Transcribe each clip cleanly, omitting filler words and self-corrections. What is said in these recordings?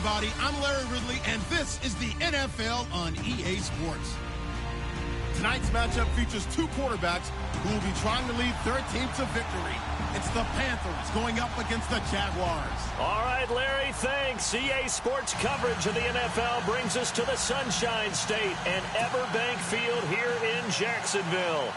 everybody. I'm Larry Ridley, and this is the NFL on EA Sports. Tonight's matchup features two quarterbacks who will be trying to lead their team to victory. It's the Panthers going up against the Jaguars. All right, Larry, thanks. EA Sports coverage of the NFL brings us to the Sunshine State and Everbank Field here in Jacksonville.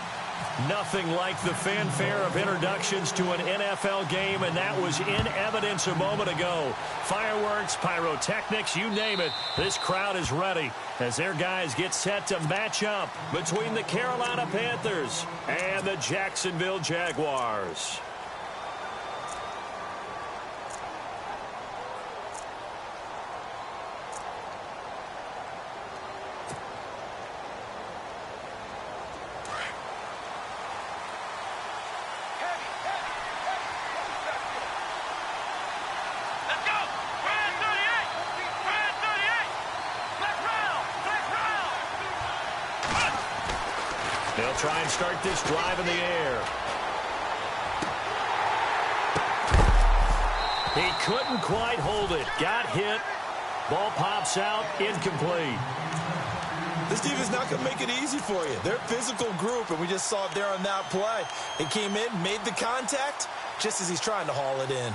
Nothing like the fanfare of introductions to an NFL game, and that was in evidence a moment ago. Fireworks, pyrotechnics, you name it. This crowd is ready as their guys get set to match up between the Carolina Panthers and the Jacksonville Jaguars. They'll try and start this drive in the air. He couldn't quite hold it. Got hit. Ball pops out. Incomplete. This defense is not going to make it easy for you. They're a physical group, and we just saw it there on that play. It came in, made the contact, just as he's trying to haul it in.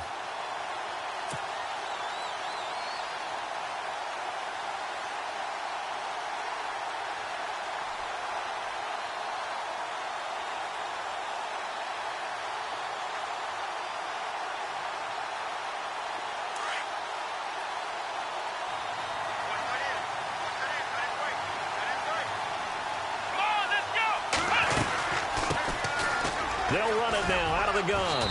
They'll run it now out of the gun.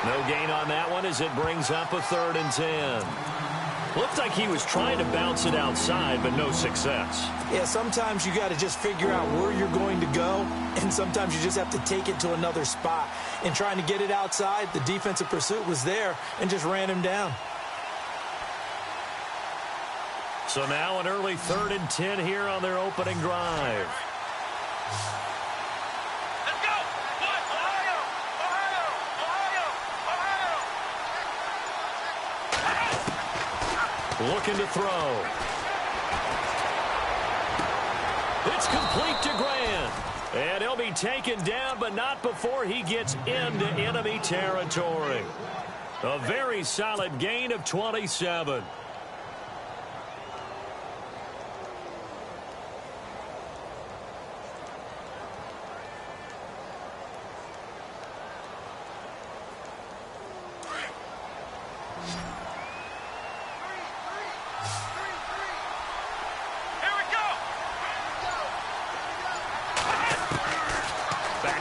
No gain on that one as it brings up a 3rd and 10. Looked like he was trying to bounce it outside, but no success. Yeah, sometimes you got to just figure out where you're going to go, and sometimes you just have to take it to another spot. And trying to get it outside, the defensive pursuit was there and just ran him down. So now an early 3rd and 10 here on their opening drive. Looking to throw. It's complete to Grant. And he'll be taken down, but not before he gets into enemy territory. A very solid gain of 27.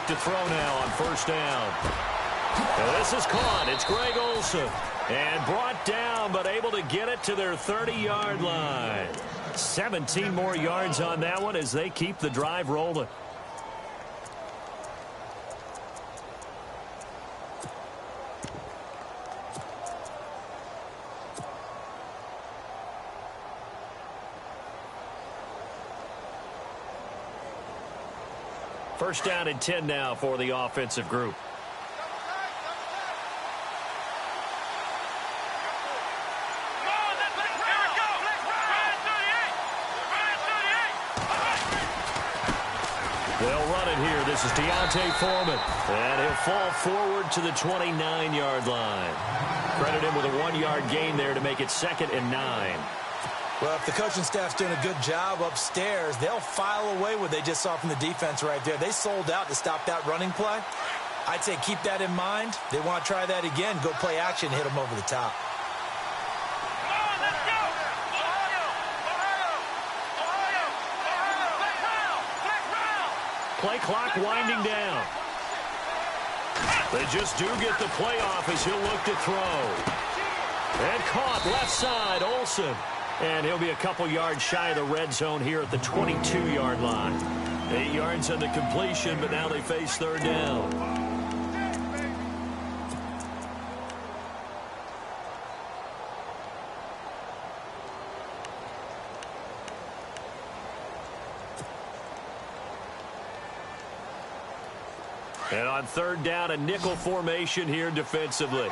To throw now on 1st down. Now this is caught. It's Greg Olsen. And brought down, but able to get it to their 30-yard line. 17 more yards on that one as they keep the drive rolling. First down and 10 now for the offensive group. They'll run it here. This is Deontay Foreman. And he'll fall forward to the 29-yard line. Credit him with a 1-yard gain there to make it 2nd and 9. Well, if the coaching staff's doing a good job upstairs, they'll file away what they just saw from the defense right there. They sold out to stop that running play. I'd say keep that in mind. They want to try that again. Go play action, hit them over the top. Play clock winding down. They just do get the play off as he'll look to throw. And caught left side, Olsen. And he'll be a couple yards shy of the red zone here at the 22-yard line. 8 yards on the completion, but now they face 3rd down. And on 3rd down, a nickel formation here defensively.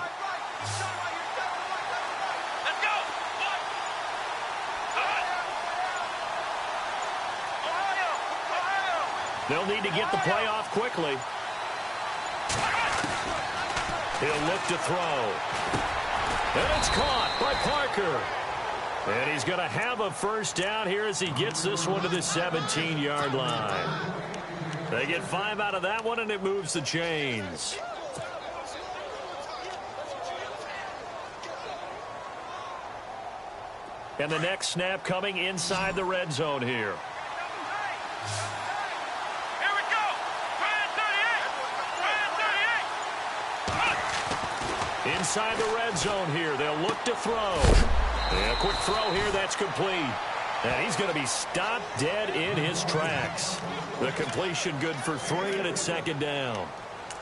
They'll need to get the play off quickly. He'll look to throw. And it's caught by Parker. And he's going to have a first down here as he gets this one to the 17-yard line. They get 5 out of that one, and it moves the chains. And the next snap coming inside the red zone here. Inside the red zone here. They'll look to throw. And a quick throw here. That's complete. And he's going to be stopped dead in his tracks. The completion good for 3, and it's second down.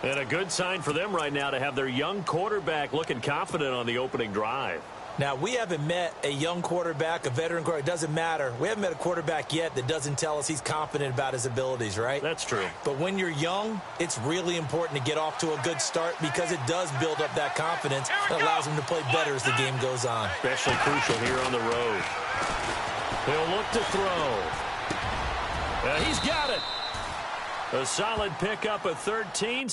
And a good sign for them right now to have their young quarterback looking confident on the opening drive. Now, we haven't met a young quarterback, a veteran quarterback. It doesn't matter. We haven't met a quarterback yet that doesn't tell us he's confident about his abilities, right? That's true. But when you're young, it's really important to get off to a good start because it does build up that confidence and allows him to play better as the game goes on. Especially crucial here on the road. He'll look to throw. He's got it. A solid pickup of 13.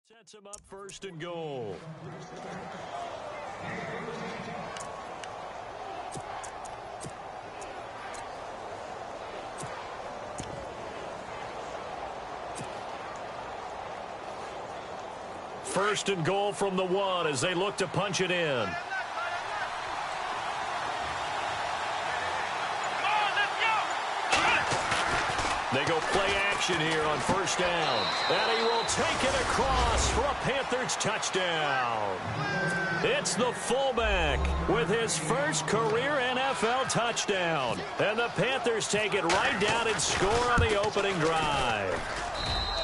Sets him up first and goal. First and goal from the 1 as they look to punch it in. They go play action here on first down. And he will take it across for a Panthers touchdown. It's the fullback with his first career NFL touchdown. And the Panthers take it right down and score on the opening drive.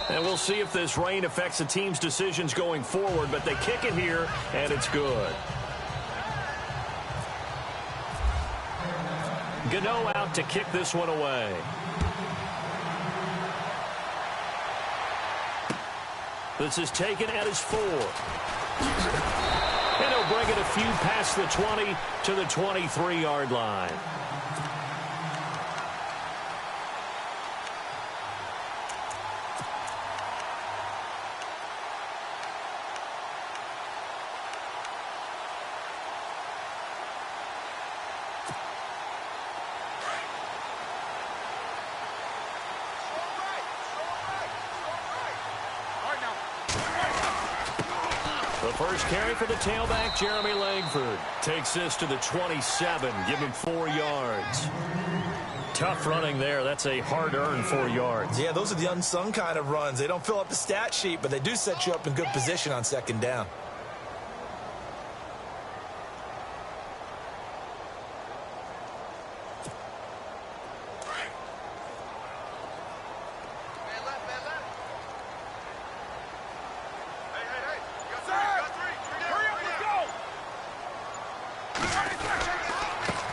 And we'll see if this rain affects the team's decisions going forward, but they kick it here, and it's good. Gano out to kick this one away. This is taken at his 4. And he'll bring it a few past the 20 to the 23-yard line. First carry for the tailback, Jeremy Langford. Takes this to the 27, give him 4 yards. Tough running there. That's a hard-earned 4 yards. Yeah, those are the unsung kind of runs. They don't fill up the stat sheet, but they do set you up in good position on second down.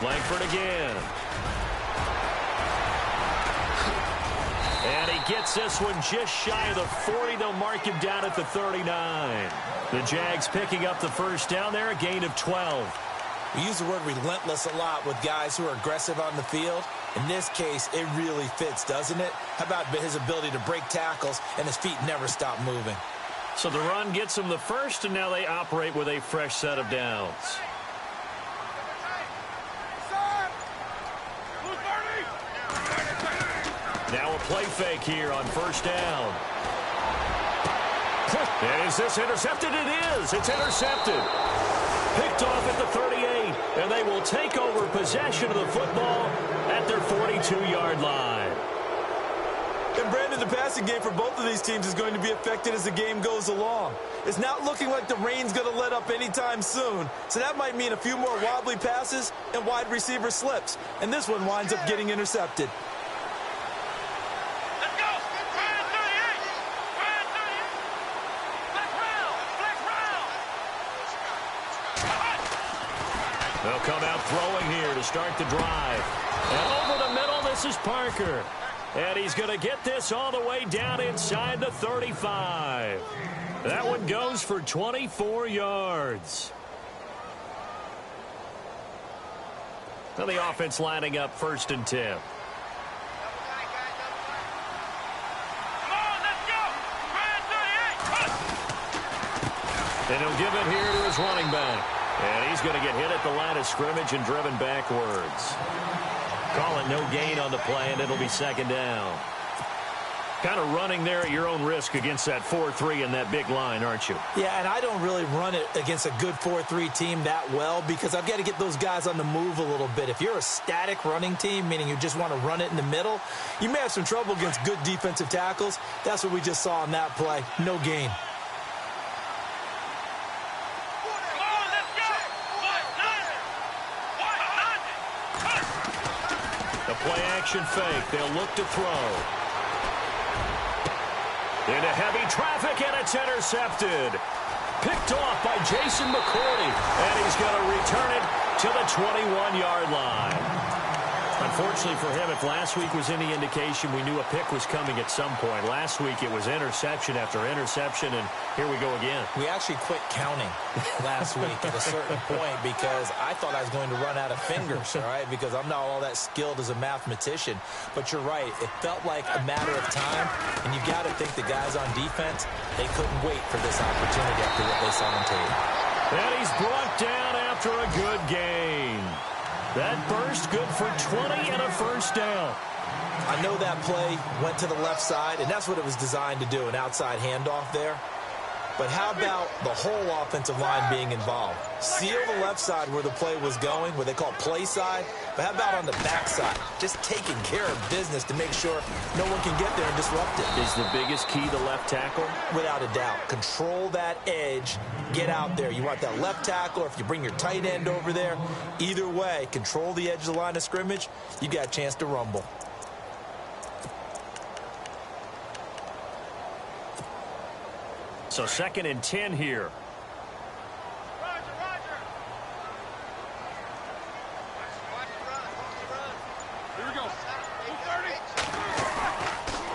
Langford again. And he gets this one just shy of the 40. They'll mark him down at the 39. The Jags picking up the first down there, a gain of 12. We use the word relentless a lot with guys who are aggressive on the field. In this case, it really fits, doesn't it? How about his ability to break tackles and his feet never stop moving? So the run gets him the first, and now they operate with a fresh set of downs. Now a play fake here on first down. And is this intercepted? It is. It's intercepted. Picked off at the 38, and they will take over possession of the football at their 42-yard line. And Brandon, the passing game for both of these teams is going to be affected as the game goes along. It's not looking like the rain's going to let up anytime soon, so that might mean a few more wobbly passes and wide receiver slips. And this one winds up getting intercepted. Let's go! Ryan 38! Ryan 38! Flex round! Flex round! They'll come out throwing here to start the drive. And over the middle, this is Parker. And he's going to get this all the way down inside the 35. That one goes for 24 yards. Now the offense lining up 1st and 10. Come on, let's go! Ryan 38! And he'll give it here to his running back. And he's going to get hit at the line of scrimmage and driven backwards. Call it no gain on the play, and it'll be 2nd down. Kind of running there at your own risk against that 4-3 and that big line, aren't you? Yeah, and I don't really run it against a good 4-3 team that well because I've got to get those guys on the move a little bit. If you're a static running team, meaning you just want to run it in the middle, you may have some trouble against good defensive tackles. That's what we just saw on that play. No gain. The play-action fake. They'll look to throw. Into heavy traffic, and it's intercepted. Picked off by Jason McCourty, and he's going to return it to the 21-yard line. Unfortunately for him, if last week was any indication, we knew a pick was coming at some point. Last week it was interception after interception, and here we go again. We actually quit counting last week at a certain point because I thought I was going to run out of fingers, all right, because I'm not all that skilled as a mathematician. But you're right. It felt like a matter of time, and you've got to think the guys on defense, they couldn't wait for this opportunity after what they saw on tape. And he's brought down after a good gain. That burst good for 20 and a 1st down. I know that play went to the left side, and that's what it was designed to do, an outside handoff there. But how about the whole offensive line being involved? Seal the left side where the play was going, where they call play side. But how about on the back side? Just taking care of business to make sure no one can get there and disrupt it. Is the biggest key the left tackle? Without a doubt. Control that edge. Get out there. You want that left tackle, or if you bring your tight end over there, either way, control the edge of the line of scrimmage, you got a chance to rumble. So 2nd and 10 here. Roger. Here we go.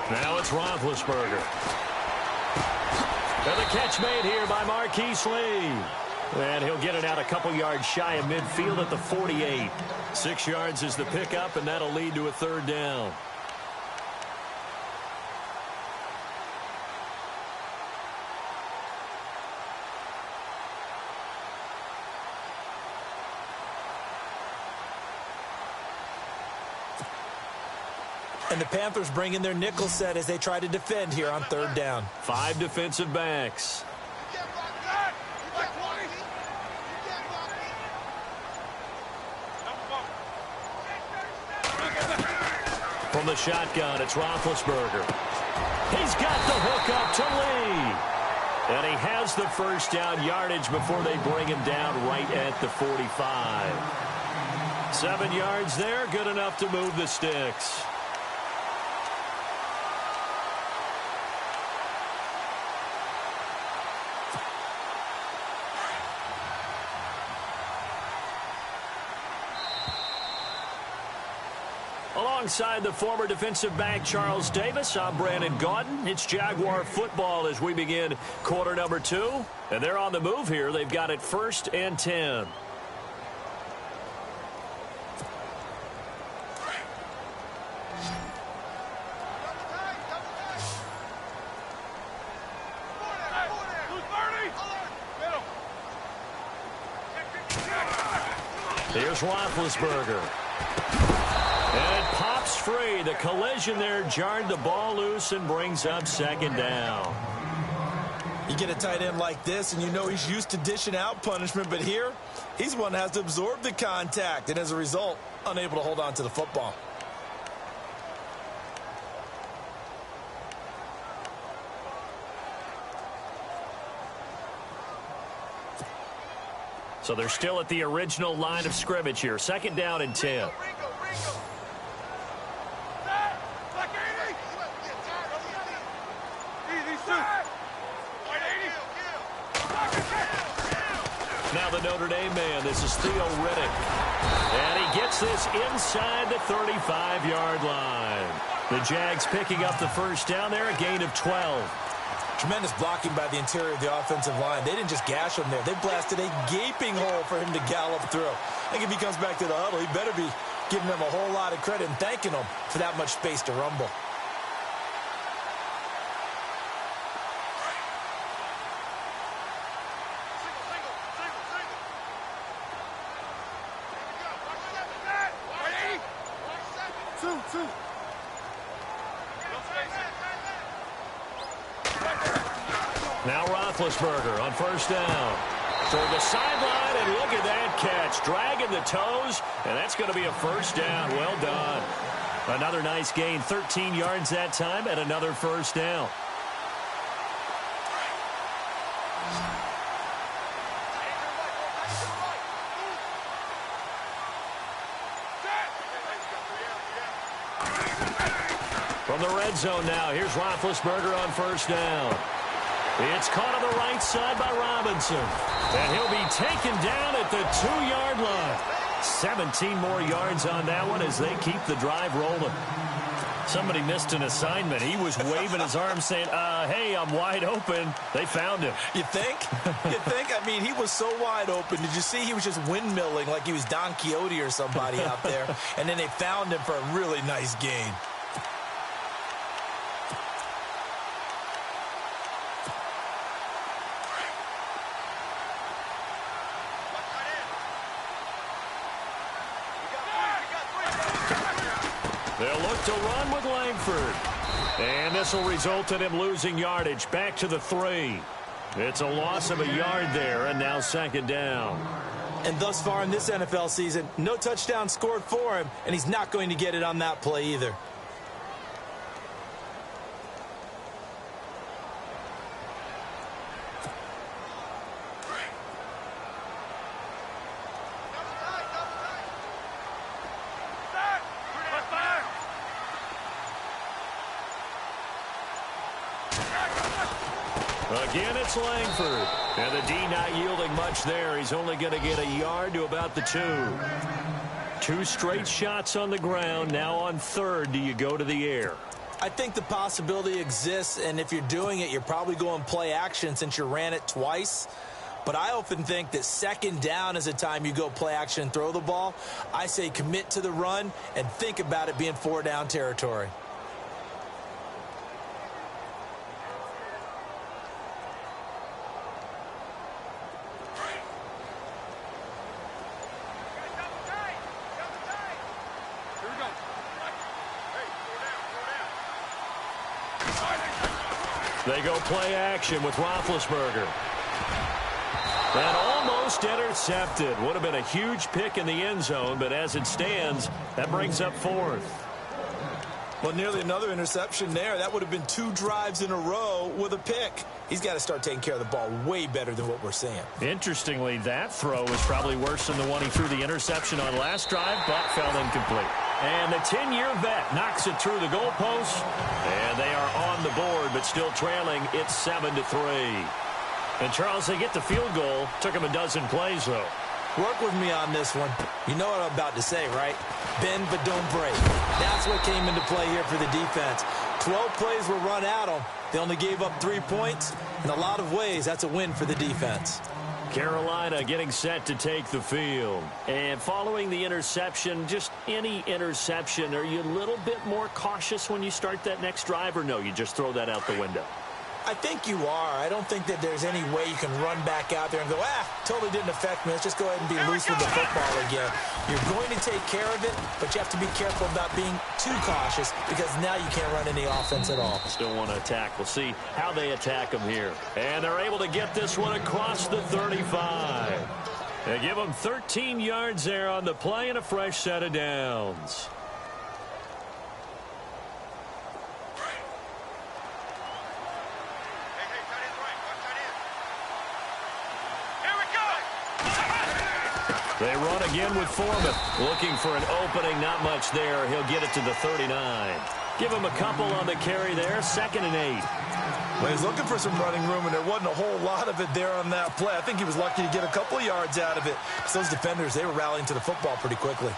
30. Now it's Roethlisberger. And the catch made here by Marquise Lee. And he'll get it out a couple yards shy of midfield at the 48. 6 yards is the pickup, and that'll lead to a 3rd down. And the Panthers bring in their nickel set as they try to defend here on 3rd down. 5 defensive backs. From the shotgun, it's Roethlisberger. He's got the hook up to Lee. And he has the 1st down yardage before they bring him down right at the 45. 7 yards there, good enough to move the sticks. Alongside the former defensive back Charles Davis, I'm Brandon Gaudin. It's Jaguar football as we begin quarter number 2. And they're on the move here. They've got it 1st and 10. Here's Roethlisberger. And it pops free. The collision there jarred the ball loose and brings up 2nd down. You get a tight end like this, and you know he's used to dishing out punishment, but here, he's one that has to absorb the contact, and as a result, unable to hold on to the football. So they're still at the original line of scrimmage here. 2nd down and 10. Now the Notre Dame man, this is Theo Riddick. And he gets this inside the 35-yard line. The Jags picking up the first down there, a gain of 12. Tremendous blocking by the interior of the offensive line. They didn't just gash him there. They blasted a gaping hole for him to gallop through. I think if he comes back to the huddle, he better be giving them a whole lot of credit and thanking them for that much space to rumble. Now Roethlisberger on first down. Toward the sideline, and look at that catch. Dragging the toes, and that's going to be a first down. Well done. Another nice gain. 13 yards that time, and another first down. From the red zone now, here's Roethlisberger on first down. It's caught on the right side by Robinson. And he'll be taken down at the 2-yard line. 17 more yards on that one as they keep the drive rolling. Somebody missed an assignment. He was waving his arms saying, hey, I'm wide open. They found him. You think? You think? I mean, he was so wide open. Did you see he was just windmilling like he was Don Quixote or somebody out there? And then they found him for a really nice gain. They'll look to run with Langford. And this will result in him losing yardage back to the 3. It's a loss of a yard there, and now 2nd down. And thus far in this NFL season, no touchdown scored for him, and he's not going to get it on that play either. Again, it's Langford. And the D not yielding much there. He's only going to get a yard to about the 2. 2 straight shots on the ground. Now on 3rd, do you go to the air? I think the possibility exists, and if you're doing it, you're probably going play action since you ran it twice. But I often think that 2nd down is a time you go play action and throw the ball. I say commit to the run and think about it being 4-down territory. They go play action with Roethlisberger. And almost intercepted. Would have been a huge pick in the end zone, but as it stands, that brings up 4th. Well, nearly another interception there. That would have been 2 drives in a row with a pick. He's got to start taking care of the ball way better than what we're seeing. Interestingly, that throw was probably worse than the one he threw the interception on last drive, but fell incomplete. And the 10-year vet knocks it through the goalpost, and they are on the board, but still trailing. It's 7-3. And, Charles, they get the field goal. Took him a dozen plays, though. Work with me on this one. You know what I'm about to say, right? Bend but don't break. That's what came into play here for the defense. 12 plays were run at them. They only gave up 3 points. In a lot of ways, that's a win for the defense. Carolina getting set to take the field. And following the interception, just any interception, are you a little bit more cautious when you start that next drive, or no, you just throw that out the window? I think you are. I don't think that there's any way you can run back out there and go, totally didn't affect me. Let's just go ahead and be loose with the football again. You're going to take care of it, but you have to be careful about being too cautious because now you can't run any offense at all. Still want to attack. We'll see how they attack them here. And they're able to get this one across the 35. They give them 13 yards there on the play and a fresh set of downs. They run again with Foreman. Looking for an opening, not much there. He'll get it to the 39. Give him a couple on the carry there, 2nd and 8. Well, he's looking for some running room, and there wasn't a whole lot of it there on that play. I think he was lucky to get a couple of yards out of it. So those defenders, they were rallying to the football pretty quickly.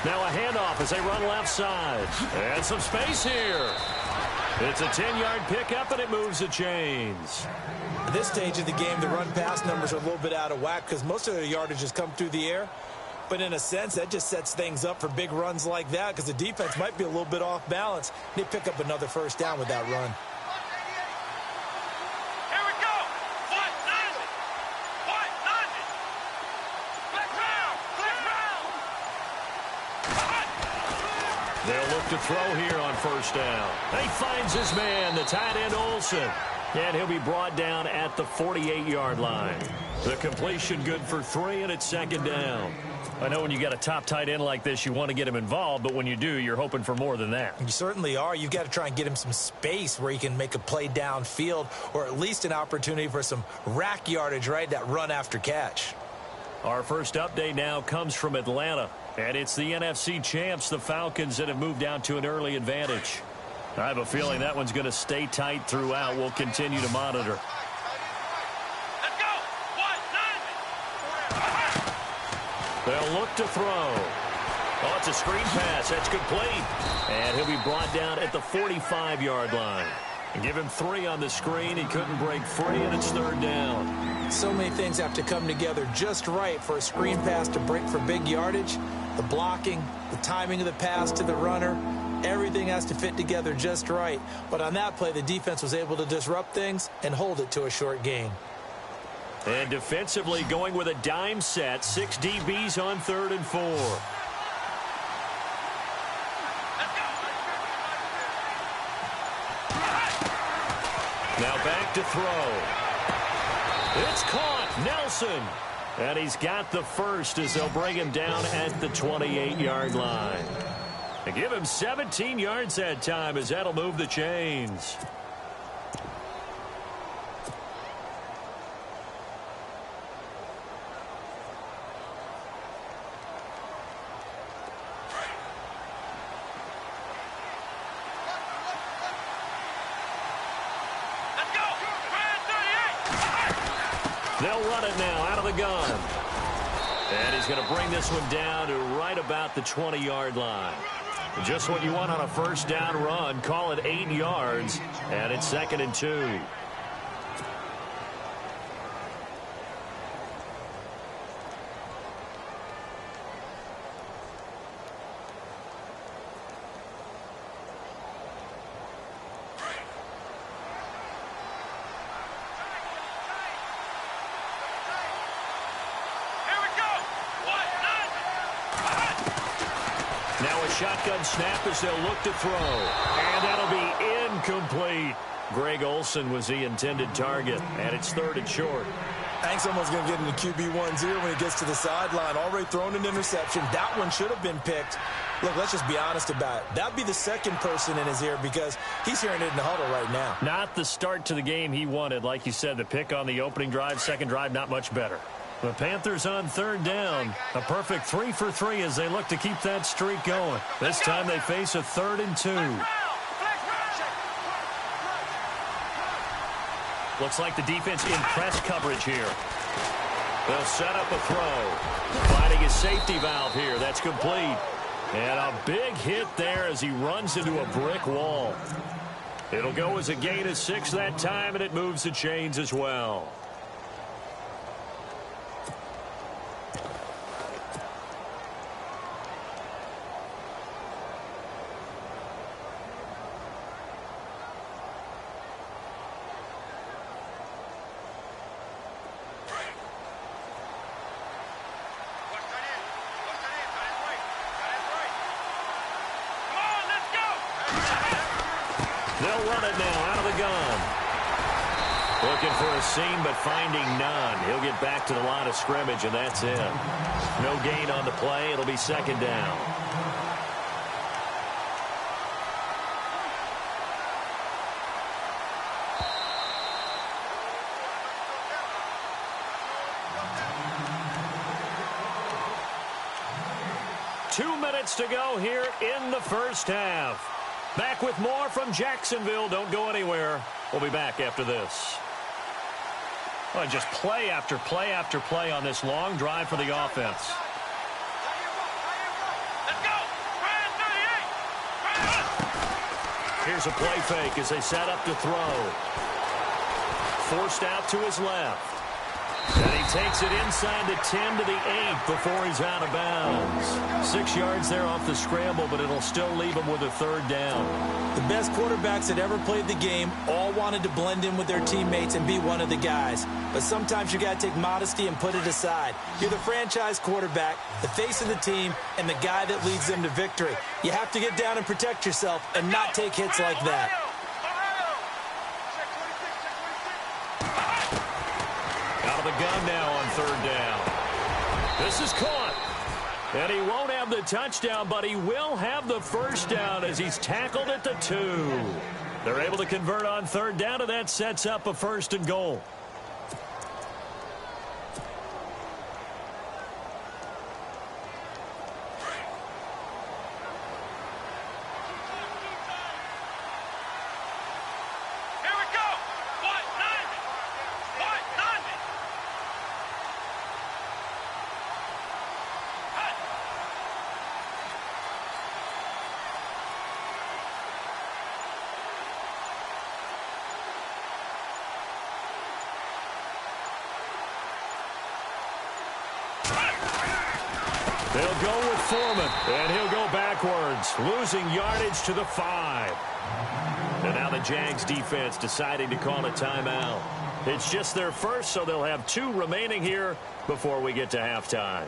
Now a handoff as they run left side. And some space here. It's a 10-yard pickup, and it moves the chains. At this stage of the game, the run-pass numbers are a little bit out of whack because most of their yardage has come through the air. But in a sense, that just sets things up for big runs like that because the defense might be a little bit off balance. They pick up another first down with that run. They'll look to throw here on first down. He finds his man, the tight end Olsen. And he'll be brought down at the 48-yard line. The completion good for 3, and it's 2nd down. I know when you got a top tight end like this, you want to get him involved, but when you do, you're hoping for more than that. You certainly are. You've got to try and get him some space where he can make a play downfield or at least an opportunity for some rack yardage, right? That run after catch. Our first update now comes from Atlanta. And it's the NFC champs, the Falcons, that have moved down to an early advantage. I have a feeling that one's going to stay tight throughout. We'll continue to monitor. Let's go. They'll look to throw. Oh, it's a screen pass. That's complete. And he'll be brought down at the 45-yard line. And give him 3 on the screen. He couldn't break free, and it's 3rd down. So many things have to come together just right for a screen pass to break for big yardage. The blocking, the timing of the pass to the runner, everything has to fit together just right. But on that play, the defense was able to disrupt things and hold it to a short gain. And defensively going with a dime set, 6 DBs on 3rd and 4. Now back to throw. It's caught. Nelson. And he's got the first as they'll bring him down at the 28-yard line. And give him 17 yards that time as that'll move the chains. They'll run it now out of the gun. And he's going to bring this one down to right about the 20-yard line. Just what you want on a first down run. Call it 8 yards. And it's 2nd and 2. Shotgun snap as they'll look to throw. And that'll be incomplete. Greg Olsen was the intended target. And it's 3rd and short. I think someone's going to get into QB1-0 when he gets to the sideline. Already thrown an interception. That one should have been picked. Look, let's just be honest about it. That'd be the second person in his ear because he's hearing it in the huddle right now. Not the start to the game he wanted. Like you said, the pick on the opening drive, second drive, not much better. The Panthers on 3rd down. A perfect 3 for 3 as they look to keep that streak going. This time they face a 3rd and 2. Looks like the defense in press coverage here. They'll set up a throw. Finding his safety valve here. That's complete. And a big hit there as he runs into a brick wall. It'll go as a gain of 6 that time, and it moves the chains as well. They'll run it now out of the gun. Looking for a seam, but finding none. He'll get back to the line of scrimmage, and that's it. No gain on the play. It'll be second down. Two minutes to go here in the first half. Back with more from Jacksonville. Don't go anywhere. We'll be back after this. Well, just play after play after play on this long drive for the offense. Let's go. Here's a play fake as they set up to throw. Forced out to his left. And he takes it inside the 10 to the 8 before he's out of bounds. 6 yards there off the scramble, but it'll still leave him with a third down. The best quarterbacks that ever played the game all wanted to blend in with their teammates and be one of the guys. But sometimes you got to take modesty and put it aside. You're the franchise quarterback, the face of the team, and the guy that leads them to victory. You have to get down and protect yourself and not take hits like that. Out of the gun now on third down. This is caught. And he won't have the touchdown, but he will have the first down as he's tackled at the 2. They're able to convert on third down, and that sets up a 1st and goal. They'll go with Foreman, and he'll go backwards, losing yardage to the 5. And now the Jags defense deciding to call a timeout. It's just their first, so they'll have 2 remaining here before we get to halftime.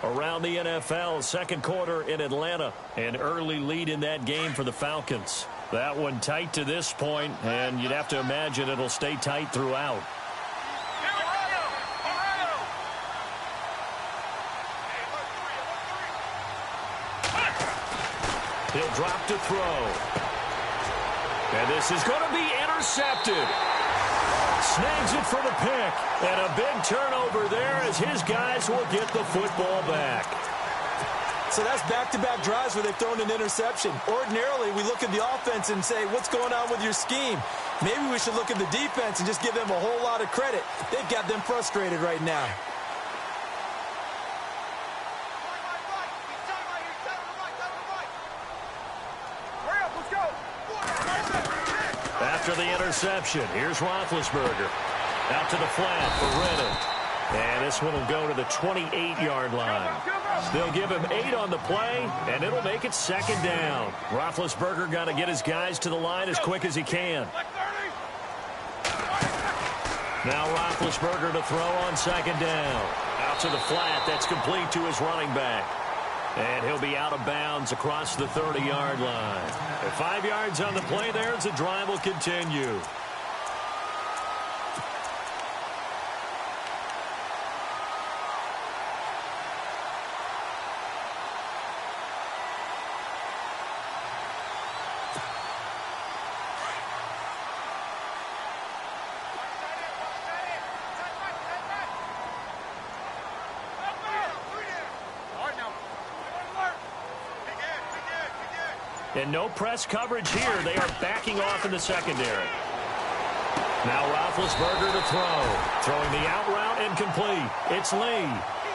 Around the NFL, second quarter in Atlanta, an early lead in that game for the Falcons. That one tight to this point, and you'd have to imagine it'll stay tight throughout. He'll drop to throw. And this is going to be intercepted. Snags it for the pick. And a big turnover there as his guys will get the football back. So that's back-to-back drives where they've thrown an interception. Ordinarily, we look at the offense and say, what's going on with your scheme? Maybe we should look at the defense and just give them a whole lot of credit. They've got them frustrated right now. After the interception, here's Roethlisberger. Out to the flat for Rennan. And this one will go to the 28-yard line. They'll give him 8 on the play, and it'll make it second down. Roethlisberger got to get his guys to the line as quick as he can. Now Roethlisberger to throw on second down. Out to the flat. That's complete to his running back. And he'll be out of bounds across the 30-yard line. At 5 yards on the play there as the drive will continue. And no press coverage here. They are backing off in the secondary. Now Roethlisberger to throw. Throwing the out route and complete. It's Lee.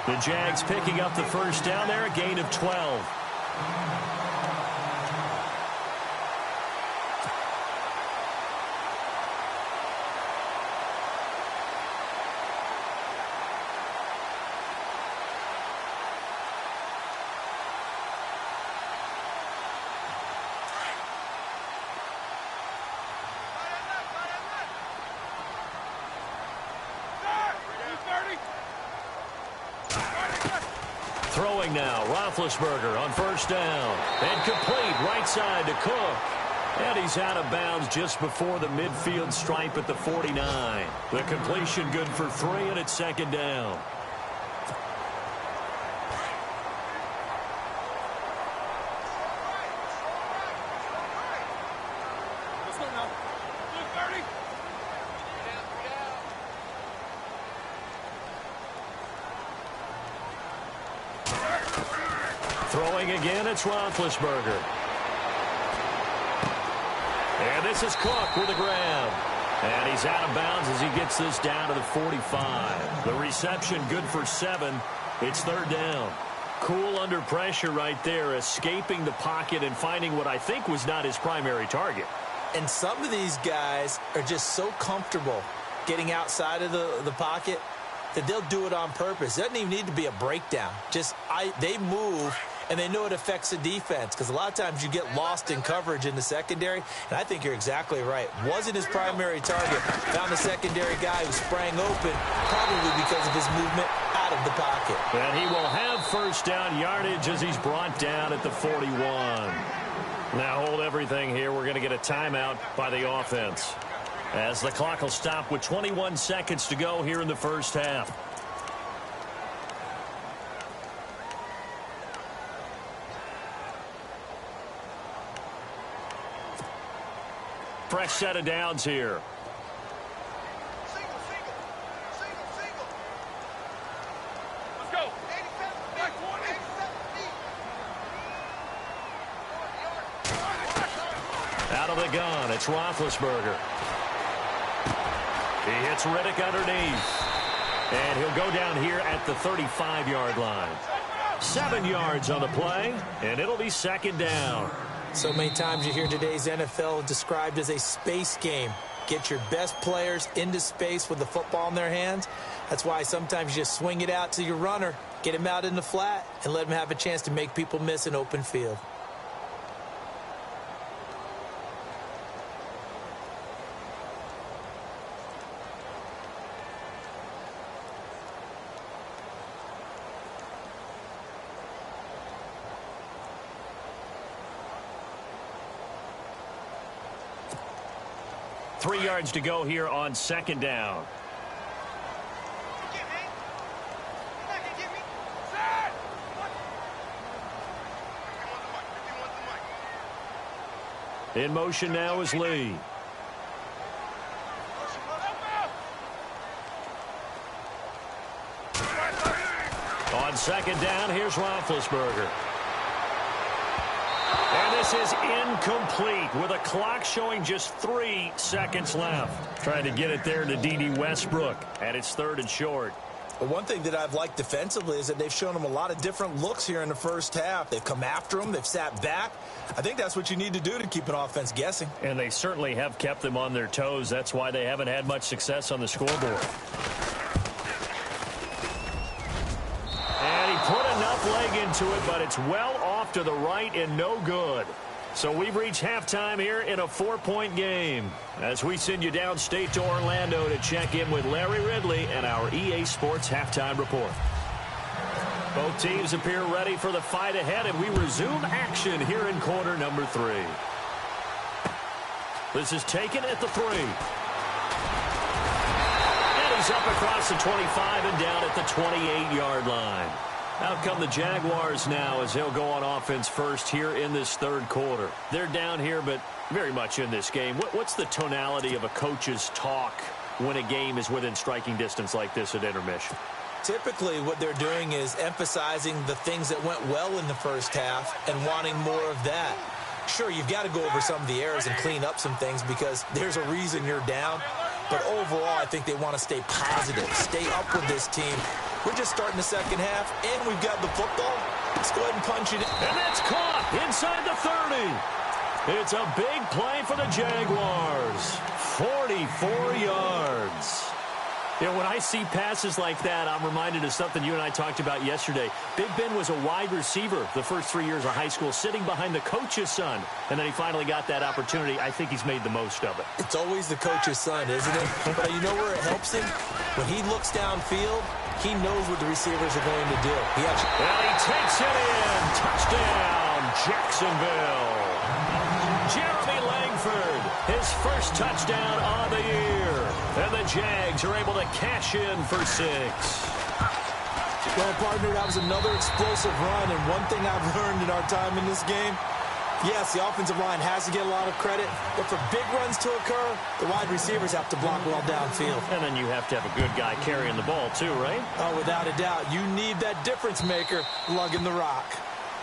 The Jags picking up the first down there, a gain of 12. Throwing now, Roethlisberger on first down. And complete right side to Cook. And he's out of bounds just before the midfield stripe at the 49. The completion good for 3, and it's second down. Throwing again, it's Roethlisberger. And this is Cook with a grab. And he's out of bounds as he gets this down to the 45. The reception good for 7. It's third down. Cool under pressure right there, escaping the pocket and finding what I think was not his primary target. And some of these guys are just so comfortable getting outside of the pocket that they'll do it on purpose. It doesn't even need to be a breakdown. They move, and they know it affects the defense, because a lot of times you get lost in coverage in the secondary, and I think you're exactly right. Wasn't his primary target. Found a secondary guy who sprang open, probably because of his movement out of the pocket. And he will have first down yardage as he's brought down at the 41. Now hold everything here. We're going to get a timeout by the offense, as the clock will stop with 21 seconds to go here in the first half. Fresh set of downs here. Single. Let's go. 87 feet. Out of the gun, it's Roethlisberger. He hits Riddick underneath. And he'll go down here at the 35-yard line. 7 yards on the play, and it'll be second down. So many times you hear today's NFL described as a space game. Get your best players into space with the football in their hands. That's why sometimes you just swing it out to your runner, get him out in the flat, and let him have a chance to make people miss an open field. Three yards to go here on second down. In motion now is Lee. On second down, here's Roethlisberger. And this is incomplete with a clock showing just 3 seconds left. Trying to get it there to D.D. Westbrook, and it's third and short. But one thing that I've liked defensively is that they've shown him a lot of different looks here in the first half. They've come after him. They've sat back. I think that's what you need to do to keep an offense guessing. And they certainly have kept them on their toes. That's why they haven't had much success on the scoreboard. And he put enough leg into it, but it's well off to the right and no good. So we've reached halftime here in a 4-point game, as we send you downstate to Orlando to check in with Larry Ridley and our EA Sports Halftime Report. Both teams appear ready for the fight ahead, and we resume action here in quarter number 3. This is taken at the 3. And he's up across the 25 and down at the 28-yard line. Out come the Jaguars now as they'll go on offense first here in this third quarter. They're down here, but very much in this game. What's the tonality of a coach's talk when a game is within striking distance like this at intermission? Typically, what they're doing is emphasizing the things that went well in the first half and wanting more of that. Sure, you've got to go over some of the errors and clean up some things because there's a reason you're down. But overall, I think they want to stay positive, stay up with this team. We're just starting the second half, and we've got the football. Let's go ahead and punch it in. And that's caught inside the 30. It's a big play for the Jaguars. 44 yards. You know, when I see passes like that, I'm reminded of something you and I talked about yesterday. Big Ben was a wide receiver the first 3 years of high school, sitting behind the coach's son. And then he finally got that opportunity. I think he's made the most of it. It's always the coach's son, isn't it? But you know where it helps him? When he looks downfield, he knows what the receivers are going to do. Well, he takes it in. Touchdown, Jacksonville. Jeremy Langford, his first touchdown on the year. And the Jags are able to cash in for 6. Well, partner, that was another explosive run, and one thing I've learned in our time in this game, yes, the offensive line has to get a lot of credit, but for big runs to occur, the wide receivers have to block well downfield. And then you have to have a good guy carrying the ball too, right? Oh, without a doubt. You need that difference maker lugging the rock.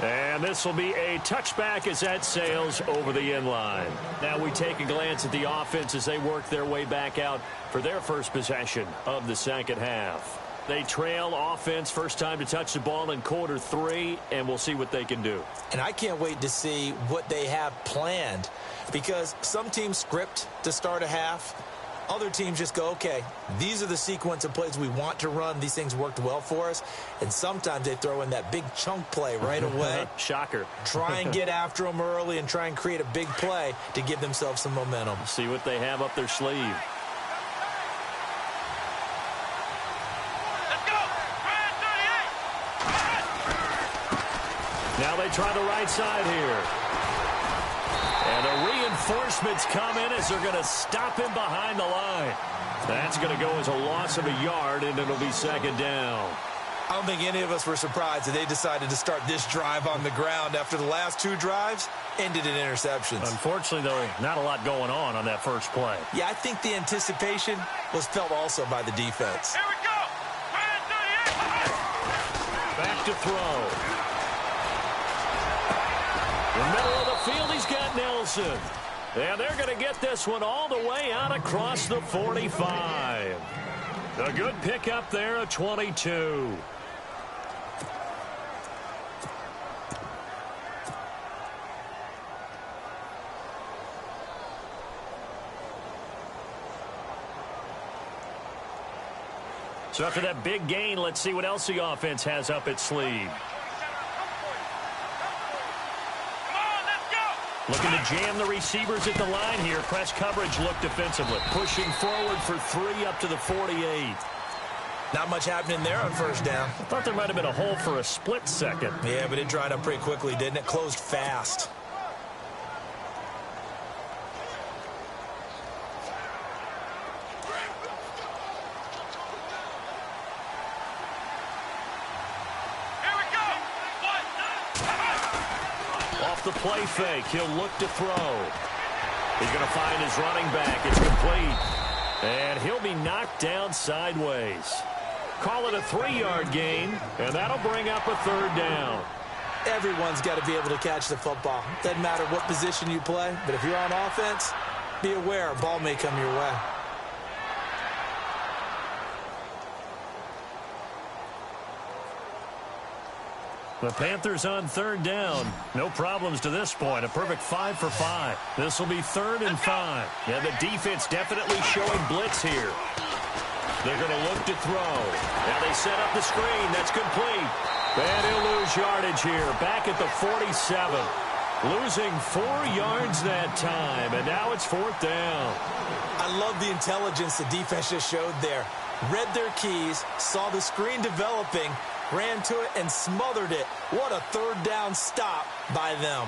And this will be a touchback as that sails over the end line. Now we take a glance at the offense as they work their way back out for their first possession of the second half. They trail offense, first time to touch the ball in quarter 3, and we'll see what they can do. And I can't wait to see what they have planned, because some teams script to start a half. Other teams just go, okay, these are the sequence of plays we want to run. These things worked well for us. And sometimes they throw in that big chunk play right away. Shocker. Try and get after them early and try and create a big play to give themselves some momentum. See what they have up their sleeve. Now they try the right side here. And the reinforcements come in as they're going to stop him behind the line. That's going to go as a loss of a yard, and it'll be second down. I don't think any of us were surprised that they decided to start this drive on the ground after the last 2 drives ended in interceptions. Unfortunately, though, not a lot going on that first play. Yeah, I think the anticipation was felt also by the defense. Here we go. Back to throw. In the middle of the field, he's got Nelson. And they're going to get this one all the way out across the 45. A good pickup there at 22. So after that big gain, let's see what else the offense has up its sleeve. Looking to jam the receivers at the line here. Press coverage look defensively. Pushing forward for 3 up to the 48. Not much happening there on first down. I thought there might have been a hole for a split second. Yeah, but it dried up pretty quickly, didn't it? Closed fast. Off the play fake, he'll look to throw. He's going to find his running back. It's complete. And he'll be knocked down sideways. Call it a 3-yard gain, and that'll bring up a third down. Everyone's got to be able to catch the football. Doesn't matter what position you play, but if you're on offense, be aware a ball may come your way. The Panthers on third down. No problems to this point. A perfect 5 for 5. This will be 3rd and 5. Yeah, the defense definitely showing blitz here. They're going to look to throw. Now they set up the screen. That's complete. And he'll lose yardage here. Back at the 47. Losing 4 yards that time. And now it's 4th down. I love the intelligence the defense just showed there. Read their keys, saw the screen developing, ran to it and smothered it. What a third down stop by them.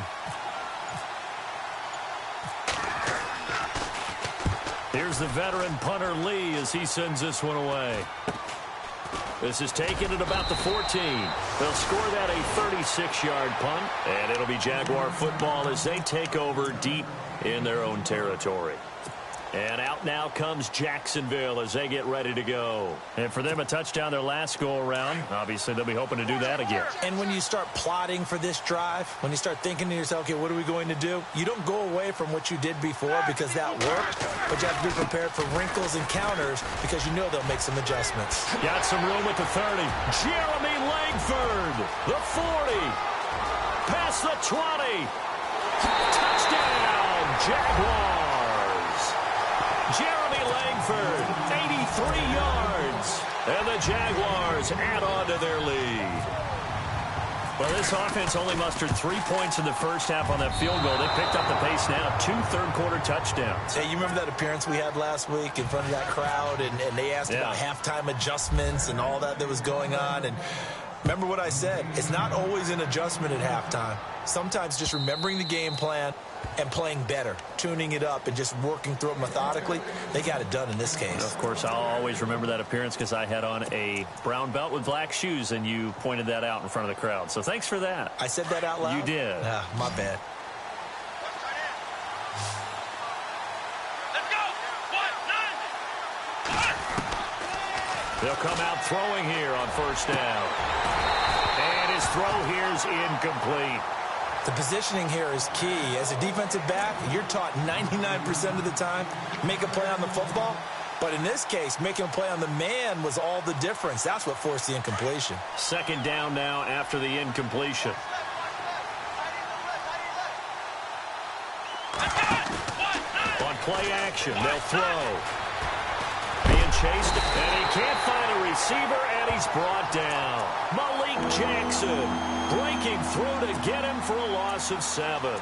Here's the veteran punter Lee as he sends this one away. This is taken at about the 14. They'll score that a 36-yard punt, and it'll be Jaguar football as they take over deep in their own territory. And out now comes Jacksonville as they get ready to go. And for them, a touchdown their last go-around. Obviously, they'll be hoping to do that again. And when you start plotting for this drive, when you start thinking to yourself, okay, what are we going to do? You don't go away from what you did before because that worked, but you have to be prepared for wrinkles and counters because you know they'll make some adjustments. Got some room at the 30. Jeremy Langford, the 40. Past the 20. Touchdown, Jaguars. Jeremy Langford, 83 yards. And the Jaguars add on to their lead. Well, this offense only mustered 3 points in the first half on that field goal. They picked up the pace now. 2 third-quarter touchdowns. Hey, you remember that appearance we had last week in front of that crowd, and they asked about halftime adjustments and all that was going on, and Remember what I said. It's not always an adjustment at halftime. Sometimes just remembering the game plan and playing better, tuning it up and just working through it methodically. They got it done in this case. Of course, I'll always remember that appearance because I had on a brown belt with black shoes, and you pointed that out in front of the crowd. So thanks for that. I said that out loud? You did. My bad. They'll come out throwing here on first down. And his throw here is incomplete. The positioning here is key. As a defensive back, you're taught 99% of the time, make a play on the football. But in this case, making a play on the man was all the difference. That's what forced the incompletion. Second down now after the incompletion. On play action, they'll throw. Being chased, and he can't find a receiver, and he's brought down. Malik Jackson breaking through to get him for a loss of 7.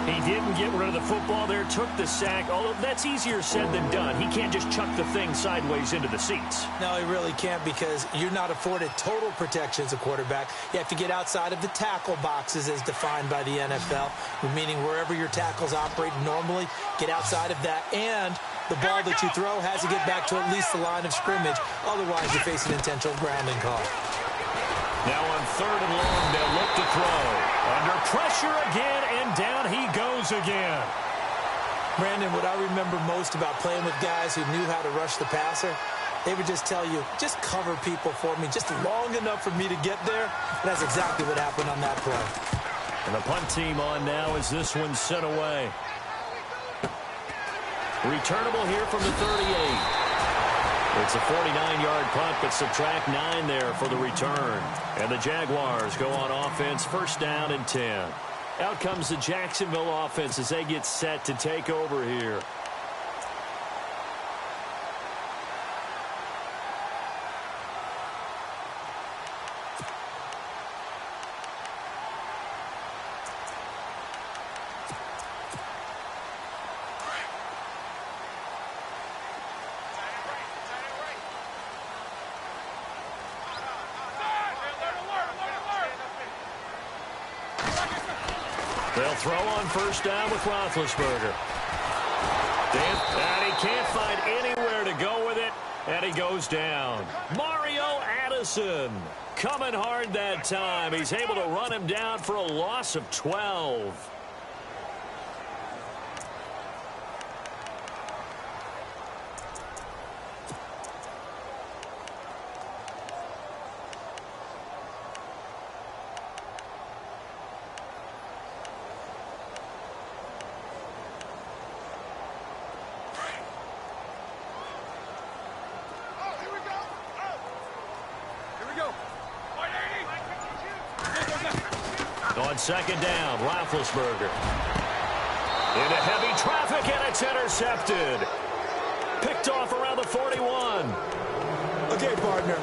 He didn't get rid of the football there, took the sack, although that's easier said than done. He can't just chuck the thing sideways into the seats. No, he really can't because you're not afforded total protection as a quarterback. You have to get outside of the tackle boxes as defined by the NFL, meaning wherever your tackles operate normally, get outside of that, and the ball that you throw has to get back to at least the line of scrimmage. Otherwise, you face an intentional grounding call. Now on third and long, they'll look to throw. Under pressure again, and down he goes again. Brandon, what I remember most about playing with guys who knew how to rush the passer, they would just tell you, just cover people for me, just long enough for me to get there. And that's exactly what happened on that play. And the punt team on now as this one's sent away. Returnable here from the 38. It's a 49-yard punt, but subtract 9 there for the return. And the Jaguars go on offense, first down and 10. Out comes the Jacksonville offense as they get set to take over here. They'll throw on first down with Roethlisberger. And he can't find anywhere to go with it, and he goes down. Mario Addison coming hard that time. He's able to run him down for a loss of 12. On second down, Roethlisberger. Into heavy traffic, and it's intercepted. Picked off around the 41. Okay, partner,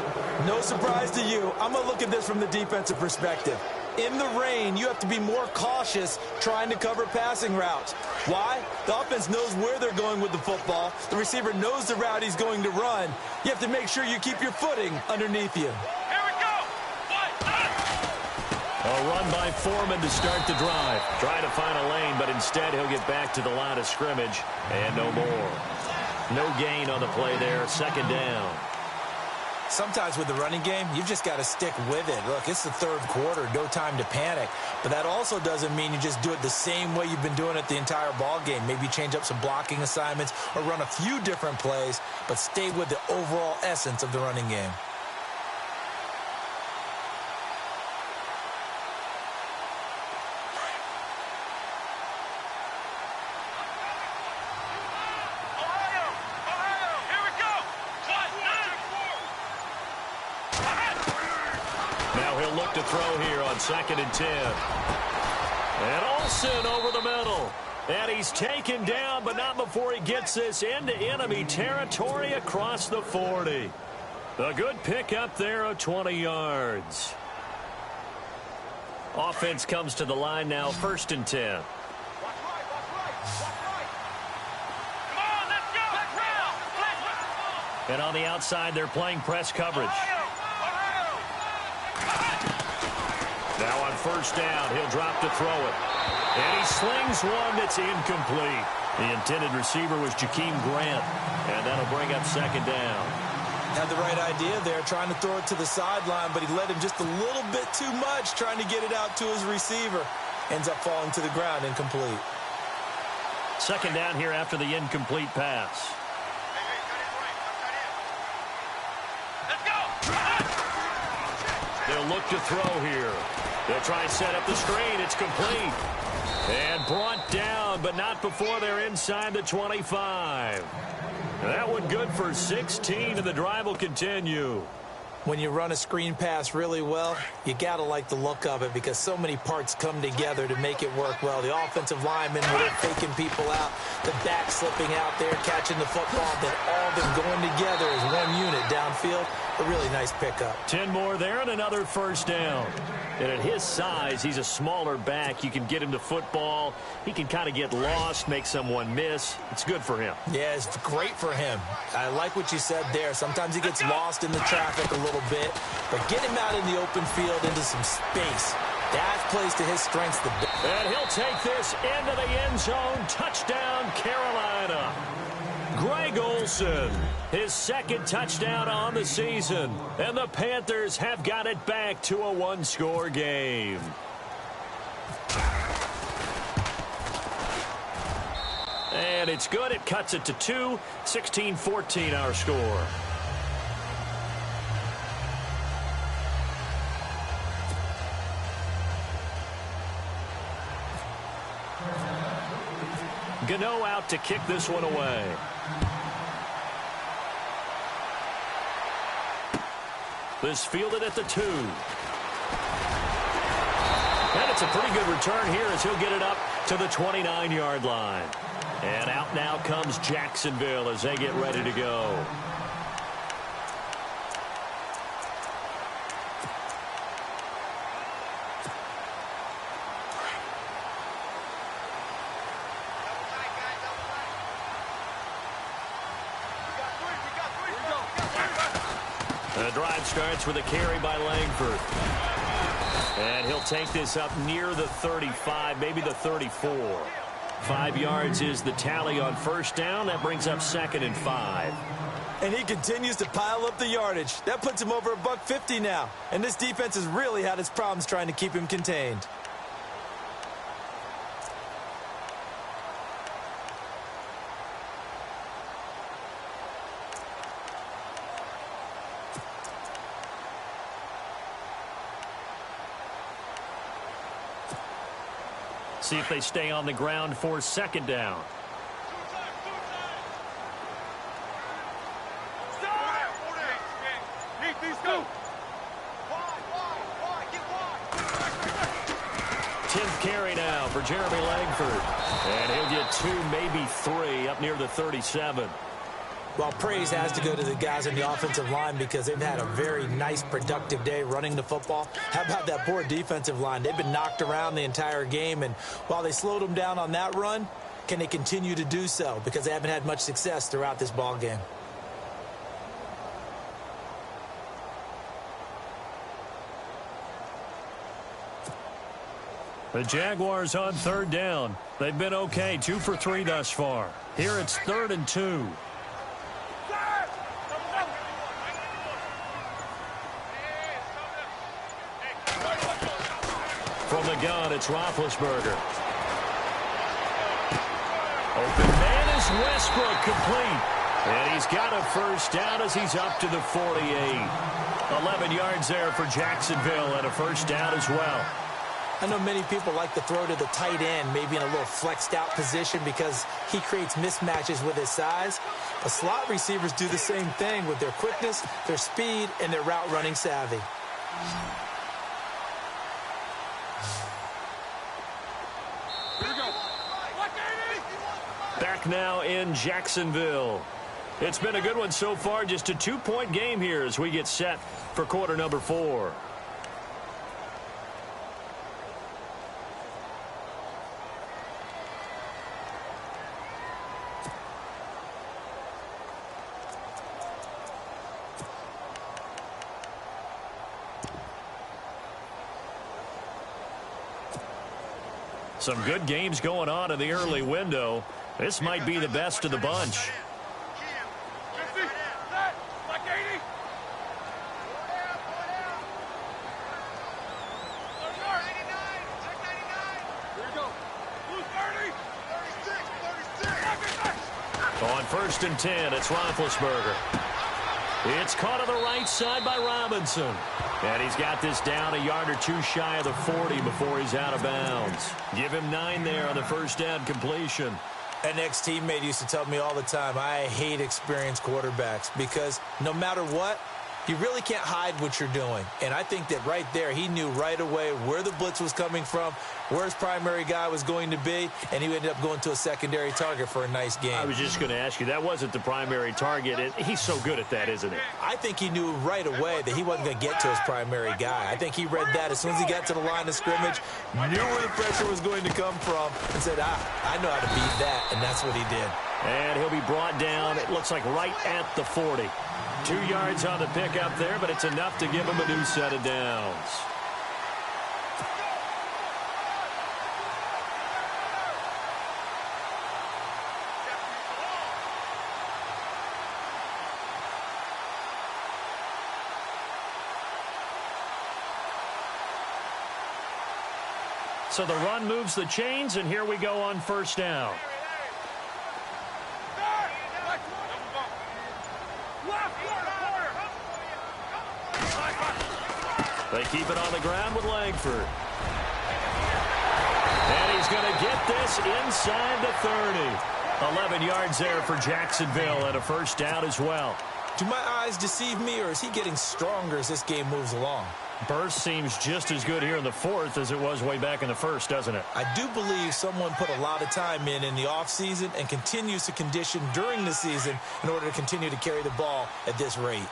no surprise to you. I'm going to look at this from the defensive perspective. In the rain, you have to be more cautious trying to cover passing routes. Why? The offense knows where they're going with the football. The receiver knows the route he's going to run. You have to make sure you keep your footing underneath you. A run by Foreman to start the drive. Trying to find a lane, but instead he'll get back to the line of scrimmage. And no more. No gain on the play there. Second down. Sometimes with the running game, you've just got to stick with it. Look, it's the third quarter. No time to panic. But that also doesn't mean you just do it the same way you've been doing it the entire ball game. Maybe change up some blocking assignments or run a few different plays, but stay with the overall essence of the running game. To throw here on second and 10. And Olsen over the middle. And he's taken down, but not before he gets this into enemy territory across the 40. A good pickup there of 20 yards. Offense comes to the line now, first and 10. And on the outside, they're playing press coverage. Now on first down, he'll drop to throw it. And he slings one that's incomplete. The intended receiver was Jakeem Grant, and that'll bring up second down. Had the right idea there, trying to throw it to the sideline, but he led him just a little bit too much, trying to get it out to his receiver. Ends up falling to the ground, incomplete. Second down here after the incomplete pass. They'll look to throw here. They'll try and set up the screen. It's complete. And brought down, but not before they're inside the 25. That one good for 16, and the drive will continue. When you run a screen pass really well, you got to like the look of it because so many parts come together to make it work well. The offensive linemen, where they're faking people out, the back slipping out there, catching the football, then all of them going together as one unit downfield. A really nice pickup. 10 more there and another first down. And at his size, he's a smaller back. You can get him to football. He can kind of get lost, make someone miss. It's good for him. Yeah, it's great for him. I like what you said there. Sometimes he gets lost in the traffic a little bit, but get him out in the open field into some space. That plays to his strengths. And he'll take this into the end zone. Touchdown, Carolina. Greg Olsen, his second touchdown on the season. And the Panthers have got it back to a one-score game. And it's good. It cuts it to 2. 16-14 our score. Gano out to kick this one away. This fielded at the 2. And it's a pretty good return here as he'll get it up to the 29-yard line. And out now comes Jacksonville as they get ready to go. The drive starts with a carry by Langford. And he'll take this up near the 35, maybe the 34. 5 yards is the tally on first down. That brings up 2nd and 5. And he continues to pile up the yardage. That puts him over $150 now. And this defense has really had its problems trying to keep him contained. See if they stay on the ground for second down. Tenth carry now for Jeremy Langford. And he'll get 2, maybe 3 up near the 37. Well, praise has to go to the guys in the offensive line because they've had a very nice, productive day running the football. How about that poor defensive line? They've been knocked around the entire game, and while they slowed them down on that run, can they continue to do so? Because they haven't had much success throughout this ball game. The Jaguars on third down. They've been okay, 2 for 3 thus far. Here it's 3rd and 2. From the gun, it's Roethlisberger. Open man is Westbrook, complete. And he's got a first down as he's up to the 48. 11 yards there for Jacksonville and a first down as well. I know many people like to throw to the tight end, maybe in a little flexed out position because he creates mismatches with his size. The slot receivers do the same thing with their quickness, their speed, and their route running savvy. Back now in Jacksonville. It's been a good one so far, just a 2-point game here as we get set for quarter number 4. Some good games going on in the early window. This might be the best of the bunch. On 1st and 10, it's Roethlisberger. It's caught on the right side by Robinson. And he's got this down a yard or two shy of the 40 before he's out of bounds. Give him 9 there on the first down completion. An ex-teammate used to tell me all the time, I hate experienced quarterbacks because no matter what, you really can't hide what you're doing. And I think that right there, he knew right away where the blitz was coming from, where his primary guy was going to be, and he ended up going to a secondary target for a nice game. I was just going to ask you, that wasn't the primary target. He's so good at that, isn't he? I think he knew right away that he wasn't going to get to his primary guy. I think he read that as soon as he got to the line of scrimmage, knew where the pressure was going to come from, and said, I know how to beat that, and that's what he did. And he'll be brought down, it looks like right at the 40. 2 yards on the pickup there, but it's enough to give him a new set of downs. So the run moves the chains, and here we go on 1st down. They keep it on the ground with Langford. And he's going to get this inside the 30. 11 yards there for Jacksonville and a first down as well. Do my eyes deceive me, or is he getting stronger as this game moves along? Burst seems just as good here in the 4th as it was way back in the 1st, doesn't it? I do believe someone put a lot of time in the offseason and continues to condition during the season in order to continue to carry the ball at this rate.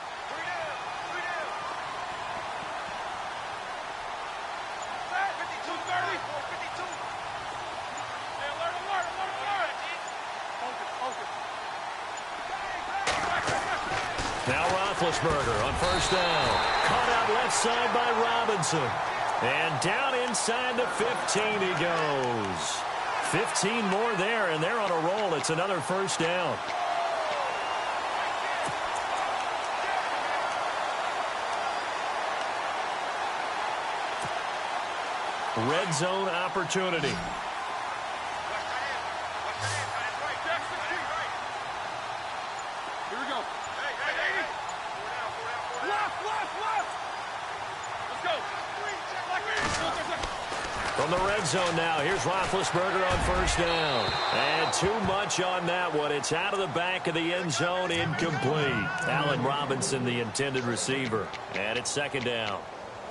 Now Roethlisberger on 1st down. Caught out left side by Robinson. And down inside the 15 he goes. 15 more there, and they're on a roll. It's another first down. Red zone opportunity. From the red zone now, here's Roethlisberger on 1st down. And too much on that one. It's out of the back of the end zone, incomplete. Allen Robinson, the intended receiver. And it's 2nd down.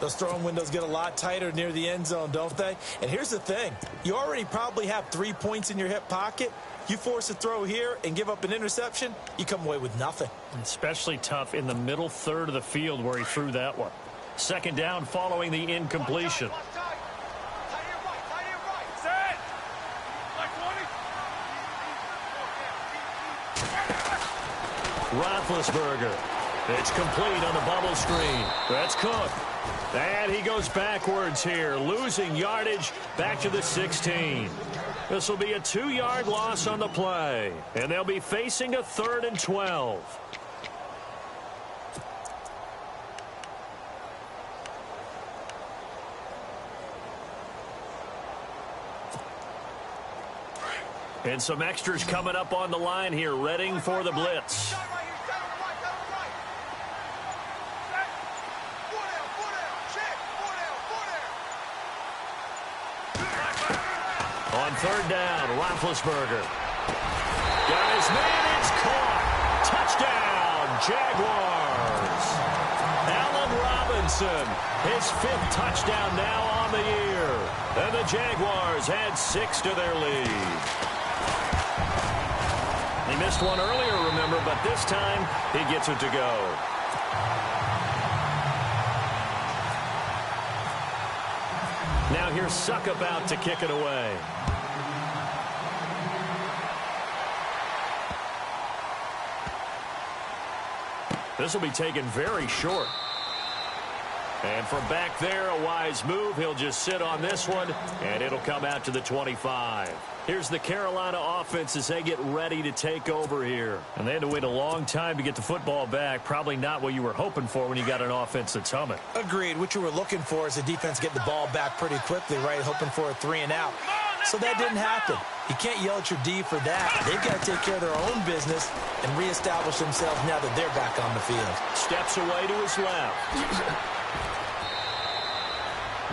Those throwing windows get a lot tighter near the end zone, don't they? And here's the thing. You already probably have 3 points in your hip pocket. You force a throw here and give up an interception, you come away with nothing. Especially tough in the middle third of the field where he threw that one. 2nd down following the incompletion. Roethlisberger. It's complete on the bubble screen. That's Cook. And he goes backwards here, losing yardage back to the 16. This will be a 2-yard loss on the play. And they'll be facing a 3rd and 12. And some extras coming up on the line here, readying for the blitz. On 3rd down, Roethlisberger. Got his man, it's caught. Touchdown, Jaguars. Allen Robinson, his 5th touchdown now on the year. And the Jaguars add 6 to their lead. He missed one earlier, remember, but this time he gets it to go. Now here's Suck about to kick it away. This will be taken very short. And from back there, a wise move. He'll just sit on this one, and it'll come out to the 25. Here's the Carolina offense as they get ready to take over here. And they had to wait a long time to get the football back. Probably not what you were hoping for when you got an offense that's humming. Agreed. What you were looking for is the defense get the ball back pretty quickly, right? Hoping for a 3-and-out. So that didn't happen. You can't yell at your D for that. They've got to take care of their own business and reestablish themselves now that they're back on the field. Steps away to his left.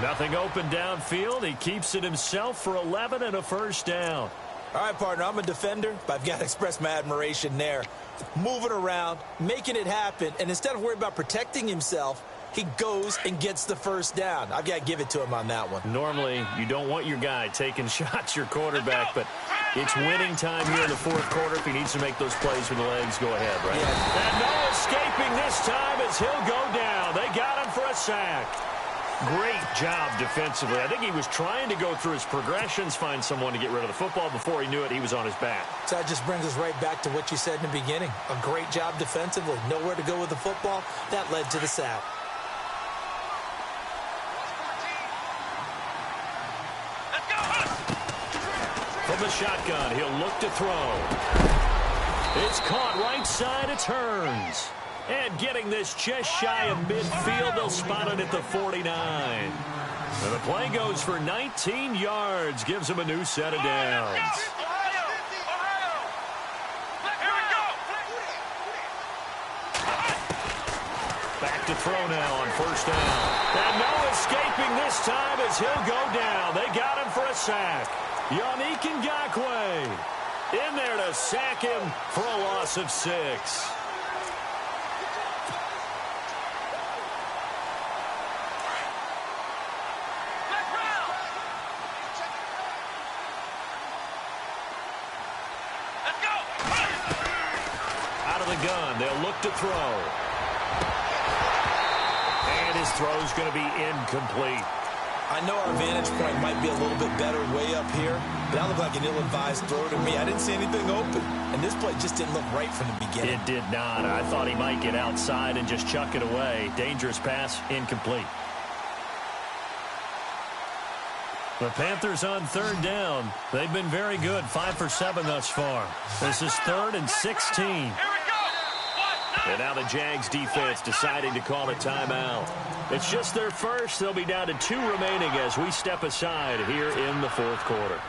Nothing open downfield. He keeps it himself for 11 and a first down. All right, partner, I'm a defender, but I've got to express my admiration there. Moving around, making it happen, and instead of worrying about protecting himself, he goes and gets the first down. I've got to give it to him on that one. Normally, you don't want your guy taking shots, your quarterback, but it's winning time here in the fourth quarter. If he needs to make those plays with the legs, go ahead, right? Yeah. And no escaping this time as he'll go down. They got him for a sack. Great job defensively. I think he was trying to go through his progressions, find someone to get rid of the football. Before he knew it, he was on his back. So that just brings us right back to what you said in the beginning. A great job defensively. Nowhere to go with the football. That led to the sack. From the shotgun, he'll look to throw. It's caught right side. It turns. And getting this just shy of midfield, they'll spot it at the 49. And the play goes for 19 yards, gives him a new set of downs. Back to throw now on first down. And no escaping this time as he'll go down. They got him for a sack. Yannick Ngakoue in there to sack him for a loss of 6. Gun. They'll look to throw. And his throw's going to be incomplete. I know our vantage point might be a little bit better way up here, but that looked like an ill-advised throw to me. I didn't see anything open, and this play just didn't look right from the beginning. It did not. I thought he might get outside and just chuck it away. Dangerous pass, incomplete. The Panthers on third down. They've been very good, 5 for 7 thus far. This is 3rd and 16. And now the Jags defense deciding to call a timeout. It's just their first. They'll be down to 2 remaining as we step aside here in the fourth quarter.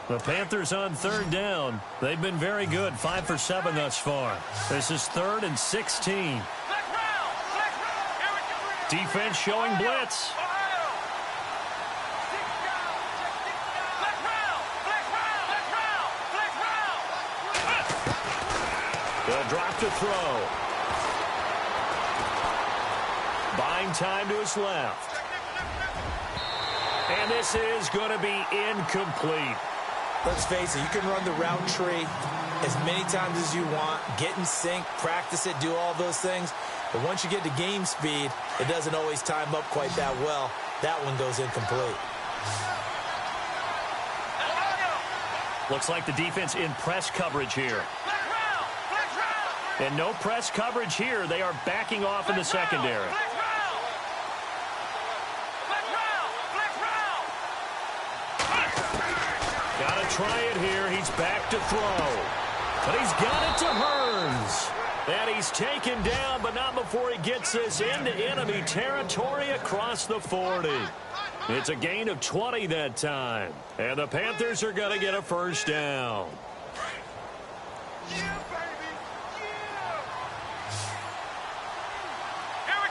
The Panthers on third down. They've been very good, 5 for 7 thus far. This is 3rd and 16. Defense showing blitz. They'll drop to throw. Buying time to his left. And this is going to be incomplete. Let's face it, you can run the route tree as many times as you want, get in sync, practice it, do all those things. But once you get to game speed, it doesn't always time up quite that well. That one goes incomplete. Looks like the defense in press coverage here. And no press coverage here. They are backing off in the secondary. Try it here. He's back to throw. But he's got it to Hearns. And he's taken down, but not before he gets this into enemy territory across the 40. It's a gain of 20 that time. And the Panthers are going to get a first down. Yeah, baby. Yeah. Here we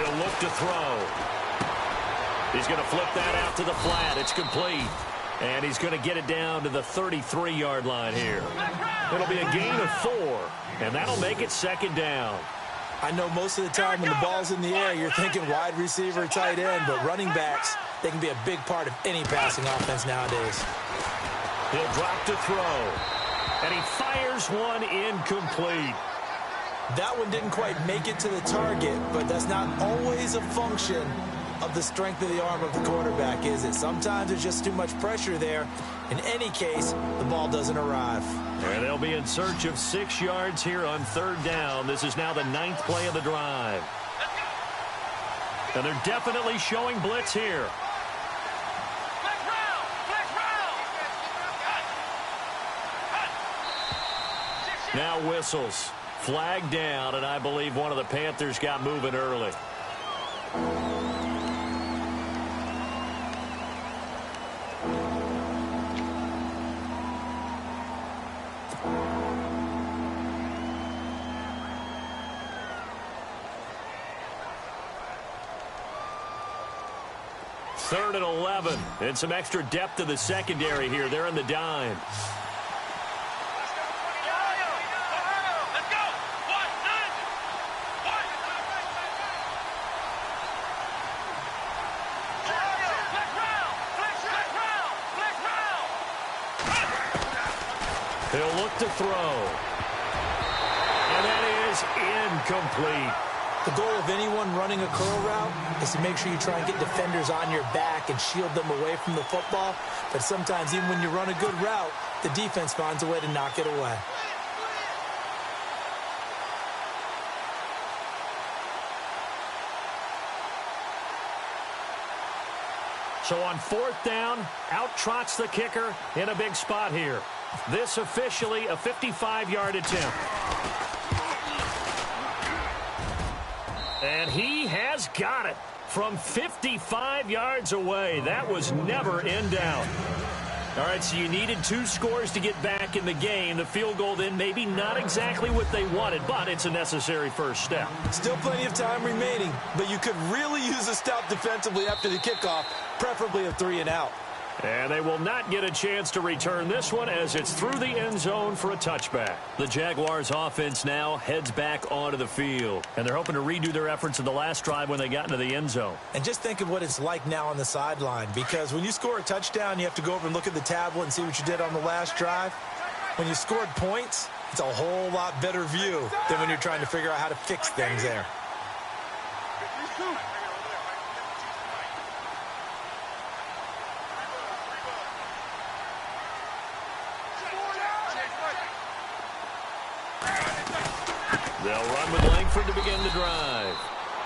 go. He'll look to throw. He's going to flip that out to the flat. It's complete. And he's going to get it down to the 33-yard line here. It'll be a gain of 4, and that'll make it second down. I know most of the time when the ball's in the air, you're thinking wide receiver, tight end, but running backs, they can be a big part of any passing offense nowadays. He'll drop to throw. And he fires one incomplete. That one didn't quite make it to the target, but that's not always a function of the strength of the arm of the quarterback, is it? Sometimes there's just too much pressure there. In any case, the ball doesn't arrive. And they'll be in search of 6 yards here on 3rd down. This is now the 9th play of the drive. And they're definitely showing blitz here. Now whistles. Flag down, and I believe one of the Panthers got moving early. Third and 11, and some extra depth to the secondary here. They're in the dime. He'll look to throw. And that is incomplete. The goal of anyone running a curl route is to make sure you try and get defenders on your back and shield them away from the football. But sometimes, even when you run a good route, the defense finds a way to knock it away. So on 4th down, out trots the kicker in a big spot here. This officially a 55-yard attempt. And he has got it from 55 yards away. That was never in doubt. All right, so you needed 2 scores to get back in the game. The field goal then maybe not exactly what they wanted, but it's a necessary first step. Still plenty of time remaining, but you could really use a stop defensively after the kickoff, preferably a 3 and out. And they will not get a chance to return this one as it's through the end zone for a touchback. The Jaguars offense now heads back onto the field. And they're hoping to redo their efforts in the last drive when they got into the end zone. And just think of what it's like now on the sideline, because when you score a touchdown, you have to go over and look at the tablet and see what you did on the last drive. When you scored points, it's a whole lot better view than when you're trying to figure out how to fix things there. They'll run with Langford to begin the drive.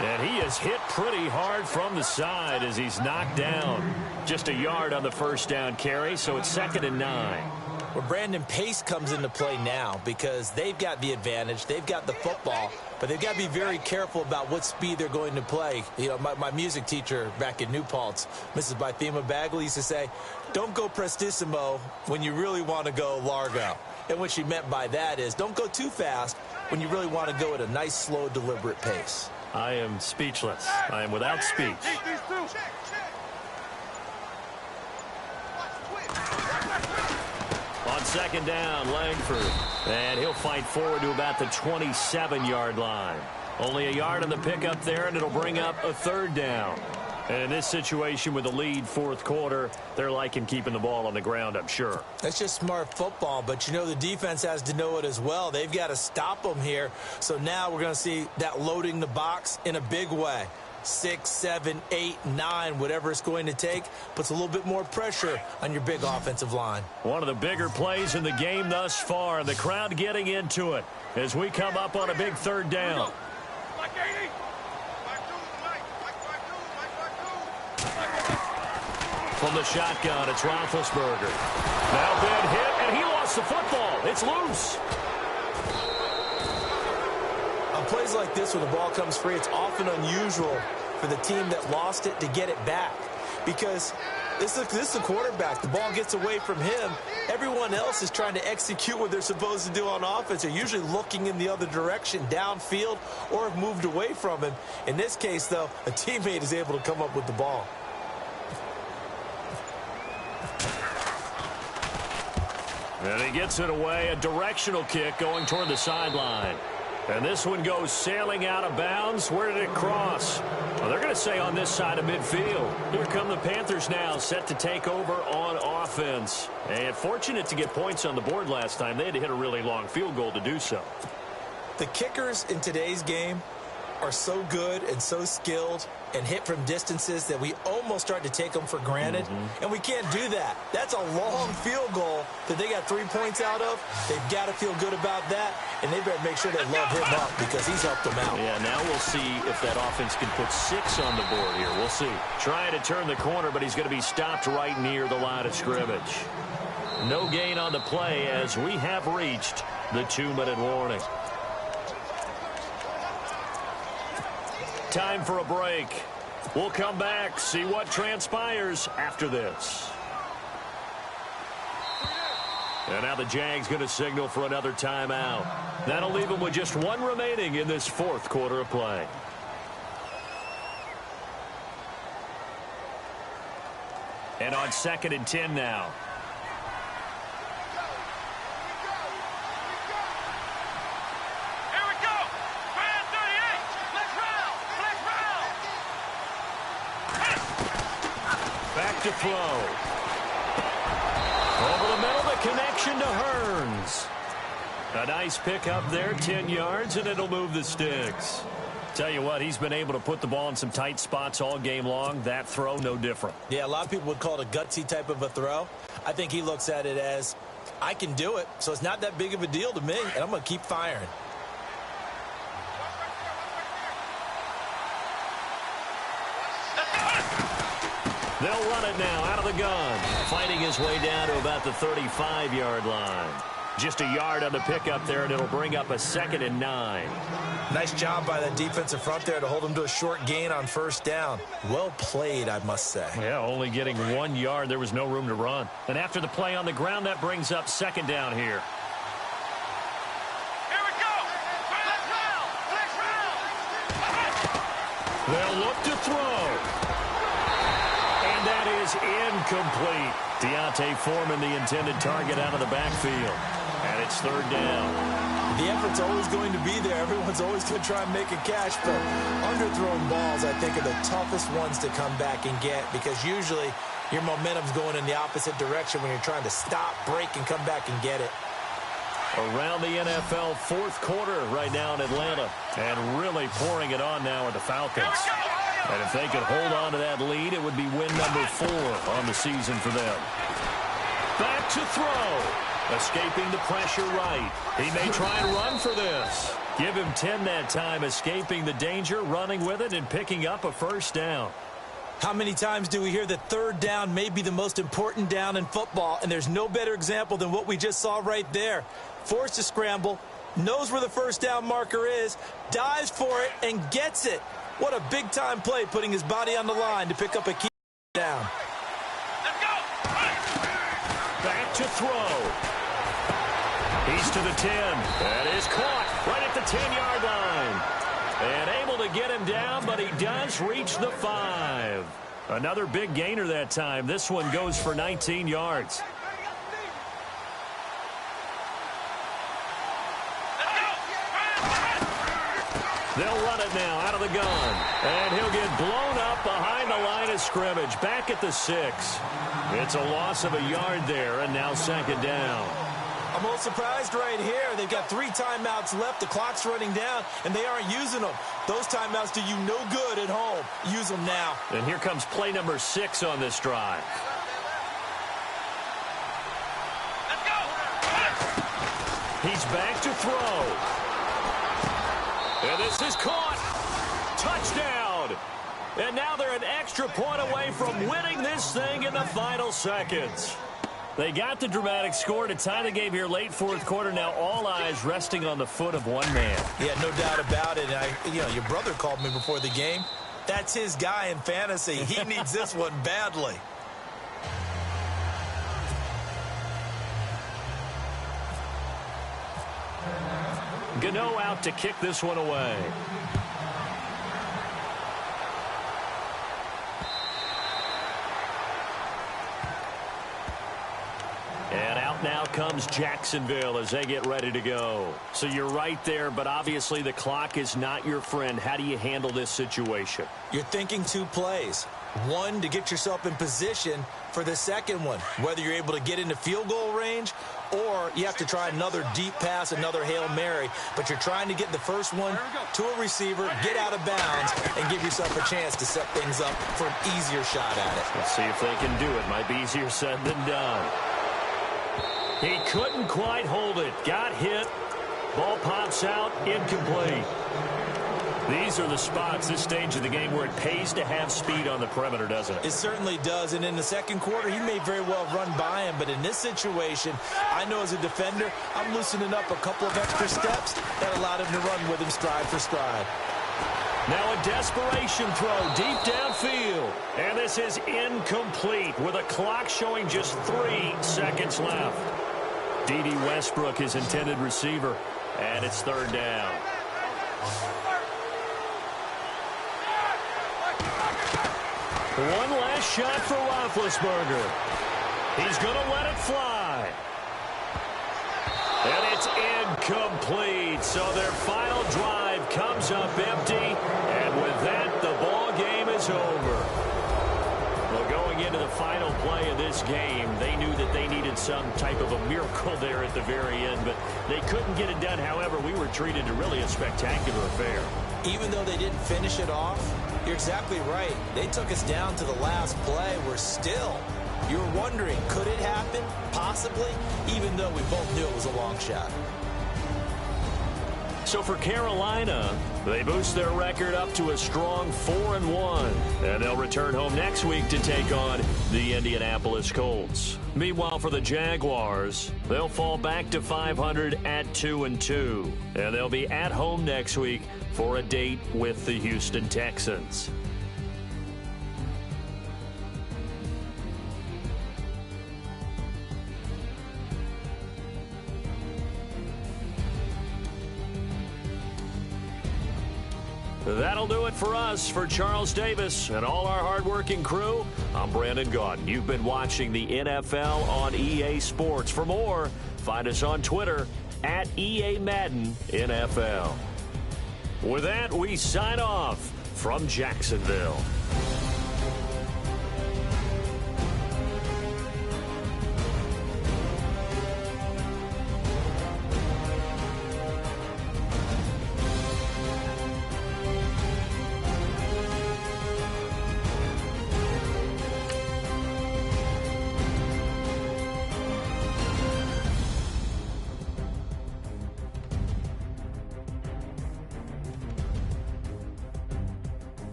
And he is hit pretty hard from the side as he's knocked down. Just a yard on the first down carry, so it's 2nd and 9. Well, Brandon, pace comes into play now because they've got the advantage. They've got the football, but they've got to be very careful about what speed they're going to play. You know, my music teacher back in New Paltz, Mrs. Bythema Bagley, used to say, don't go prestissimo when you really want to go largo. And what she meant by that is don't go too fast when you really want to go at a nice, slow, deliberate pace. I am speechless. I am without speech. On 2nd down, Langford. And he'll fight forward to about the 27-yard line. Only a yard on the pickup there, and it'll bring up a 3rd down. And in this situation with the lead 4th quarter, they're liking keeping the ball on the ground, I'm sure. That's just smart football, but you know the defense has to know it as well. They've got to stop them here. So now we're going to see that loading the box in a big way. 6, 7, 8, 9, whatever it's going to take, puts a little bit more pressure on your big offensive line. One of the bigger plays in the game thus far. The crowd getting into it as we come up on a big 3rd down. From the shotgun, it's Roethlisberger. Now been hit, and he lost the football. It's loose. On plays like this where the ball comes free, it's often unusual for the team that lost it to get it back. Because this is a quarterback. The ball gets away from him. Everyone else is trying to execute what they're supposed to do on offense. They're usually looking in the other direction, downfield, or have moved away from him. In this case, though, a teammate is able to come up with the ball. And he gets it away, a directional kick going toward the sideline. And this one goes sailing out of bounds. Where did it cross? Well, they're going to say on this side of midfield. Here come the Panthers now, set to take over on offense. And fortunate to get points on the board last time. They had to hit a really long field goal to do so. The kickers in today's game are so good and so skilled and hit from distances that we almost start to take them for granted, and we can't do that. That's a long field goal that they got 3 points out of. They've got to feel good about that, and they better make sure they love him up because he's helped them out. Yeah, now we'll see if that offense can put 6 on the board here. We'll see. Trying to turn the corner, but he's going to be stopped right near the line of scrimmage. No gain on the play as we have reached the 2-minute warning. Time for a break. We'll come back, see what transpires after this. And now the Jags going to signal for another timeout. That'll leave them with just 1 remaining in this 4th quarter of play. And on 2nd and 10 now. To throw. Over the middle, the connection to Hearns. A nice pickup there, 10 yards, and it'll move the sticks. Tell you what, he's been able to put the ball in some tight spots all game long. That throw, no different. Yeah, a lot of people would call it a gutsy type of a throw. I think he looks at it as, I can do it, so it's not that big of a deal to me, and I'm going to keep firing. They'll run it now out of the gun. Fighting his way down to about the 35-yard line. Just a yard on the pickup there, and it'll bring up a 2nd and 9. Nice job by that defensive front there to hold him to a short gain on 1st down. Well played, I must say. Yeah, only getting 1 yard. There was no room to run. And after the play on the ground, that brings up 2nd down here. Here we go. Next round. They'll look to throw. And that is incomplete. Deontay Foreman, the intended target, out of the backfield. And it's 3rd down. The effort's always going to be there. Everyone's always going to try and make a catch, but underthrown balls, I think, are the toughest ones to come back and get because usually your momentum's going in the opposite direction when you're trying to stop, break, and come back and get it. Around the NFL 4th quarter right now in Atlanta. And really pouring it on now with the Falcons. And if they could hold on to that lead, it would be win number 4 on the season for them. Back to throw. Escaping the pressure right. He may try and run for this. Give him 10 that time, escaping the danger, running with it, and picking up a 1st down. How many times do we hear that 3rd down may be the most important down in football, and there's no better example than what we just saw right there. Forced to scramble, knows where the 1st down marker is, dives for it, and gets it. What a big-time play, putting his body on the line to pick up a key down. Let's go. Back to throw. He's to the 10. That is caught right at the 10-yard line. And able to get him down, but he does reach the 5. Another big gainer that time. This one goes for 19 yards. They'll run it now out of the gun. And he'll get blown up behind the line of scrimmage. Back at the 6. It's a loss of a yard there, and now 2nd down. I'm a little surprised right here. They've got 3 timeouts left. The clock's running down, and they aren't using them. Those timeouts do you no good at home. Use them now. And here comes play number 6 on this drive. Let's go. He's back to throw. And this is caught. Touchdown. And now they're an extra point away from winning this thing in the final seconds. They got the dramatic score to tie the game here late 4th quarter. Now all eyes resting on the foot of one man. Yeah, no doubt about it. Your brother called me before the game. That's his guy in fantasy. He needs this one badly. Gano out to kick this one away. And out now comes Jacksonville as they get ready to go. So you're right there, but obviously the clock is not your friend. How do you handle this situation? You're thinking 2 plays. One, to get yourself in position for the second one, whether you're able to get into field goal range or you have to try another deep pass, another Hail Mary, but you're trying to get the first one to a receiver, get out of bounds, and give yourself a chance to set things up for an easier shot at it. Let's see if they can do it. Might be easier said than done. He couldn't quite hold it. Got hit. Ball pops out. Incomplete. These are the spots, this stage of the game, where it pays to have speed on the perimeter, doesn't it? It certainly does, and in the second quarter, he may very well run by him, but in this situation, I know as a defender, I'm loosening up a couple of extra steps that allowed him to run with him stride for stride. Now a desperation throw deep downfield, and this is incomplete with a clock showing just 3 seconds left. D.D. Westbrook, his intended receiver, and it's third down. One last shot for Roethlisberger. He's going to let it fly. And it's incomplete. So their final drive comes up empty. And with that, the ball game is over. Well, going into the final play of this game, they knew that they needed some type of a miracle there at the very end, but they couldn't get it done. However, we were treated to really a spectacular affair. Even though they didn't finish it off, you're exactly right. They took us down to the last play. You're wondering, could it happen? Possibly, even though we both knew it was a long shot. So for Carolina, they boost their record up to a strong 4-1, and they'll return home next week to take on the Indianapolis Colts. Meanwhile, for the Jaguars, they'll fall back to 500 at 2-2, and they'll be at home next week for a date with the Houston Texans. That'll do it for us. For Charles Davis and all our hardworking crew, I'm Brandon Gaudin. You've been watching the NFL on EA Sports. For more, find us on Twitter at EA Madden NFL. With that, we sign off from Jacksonville.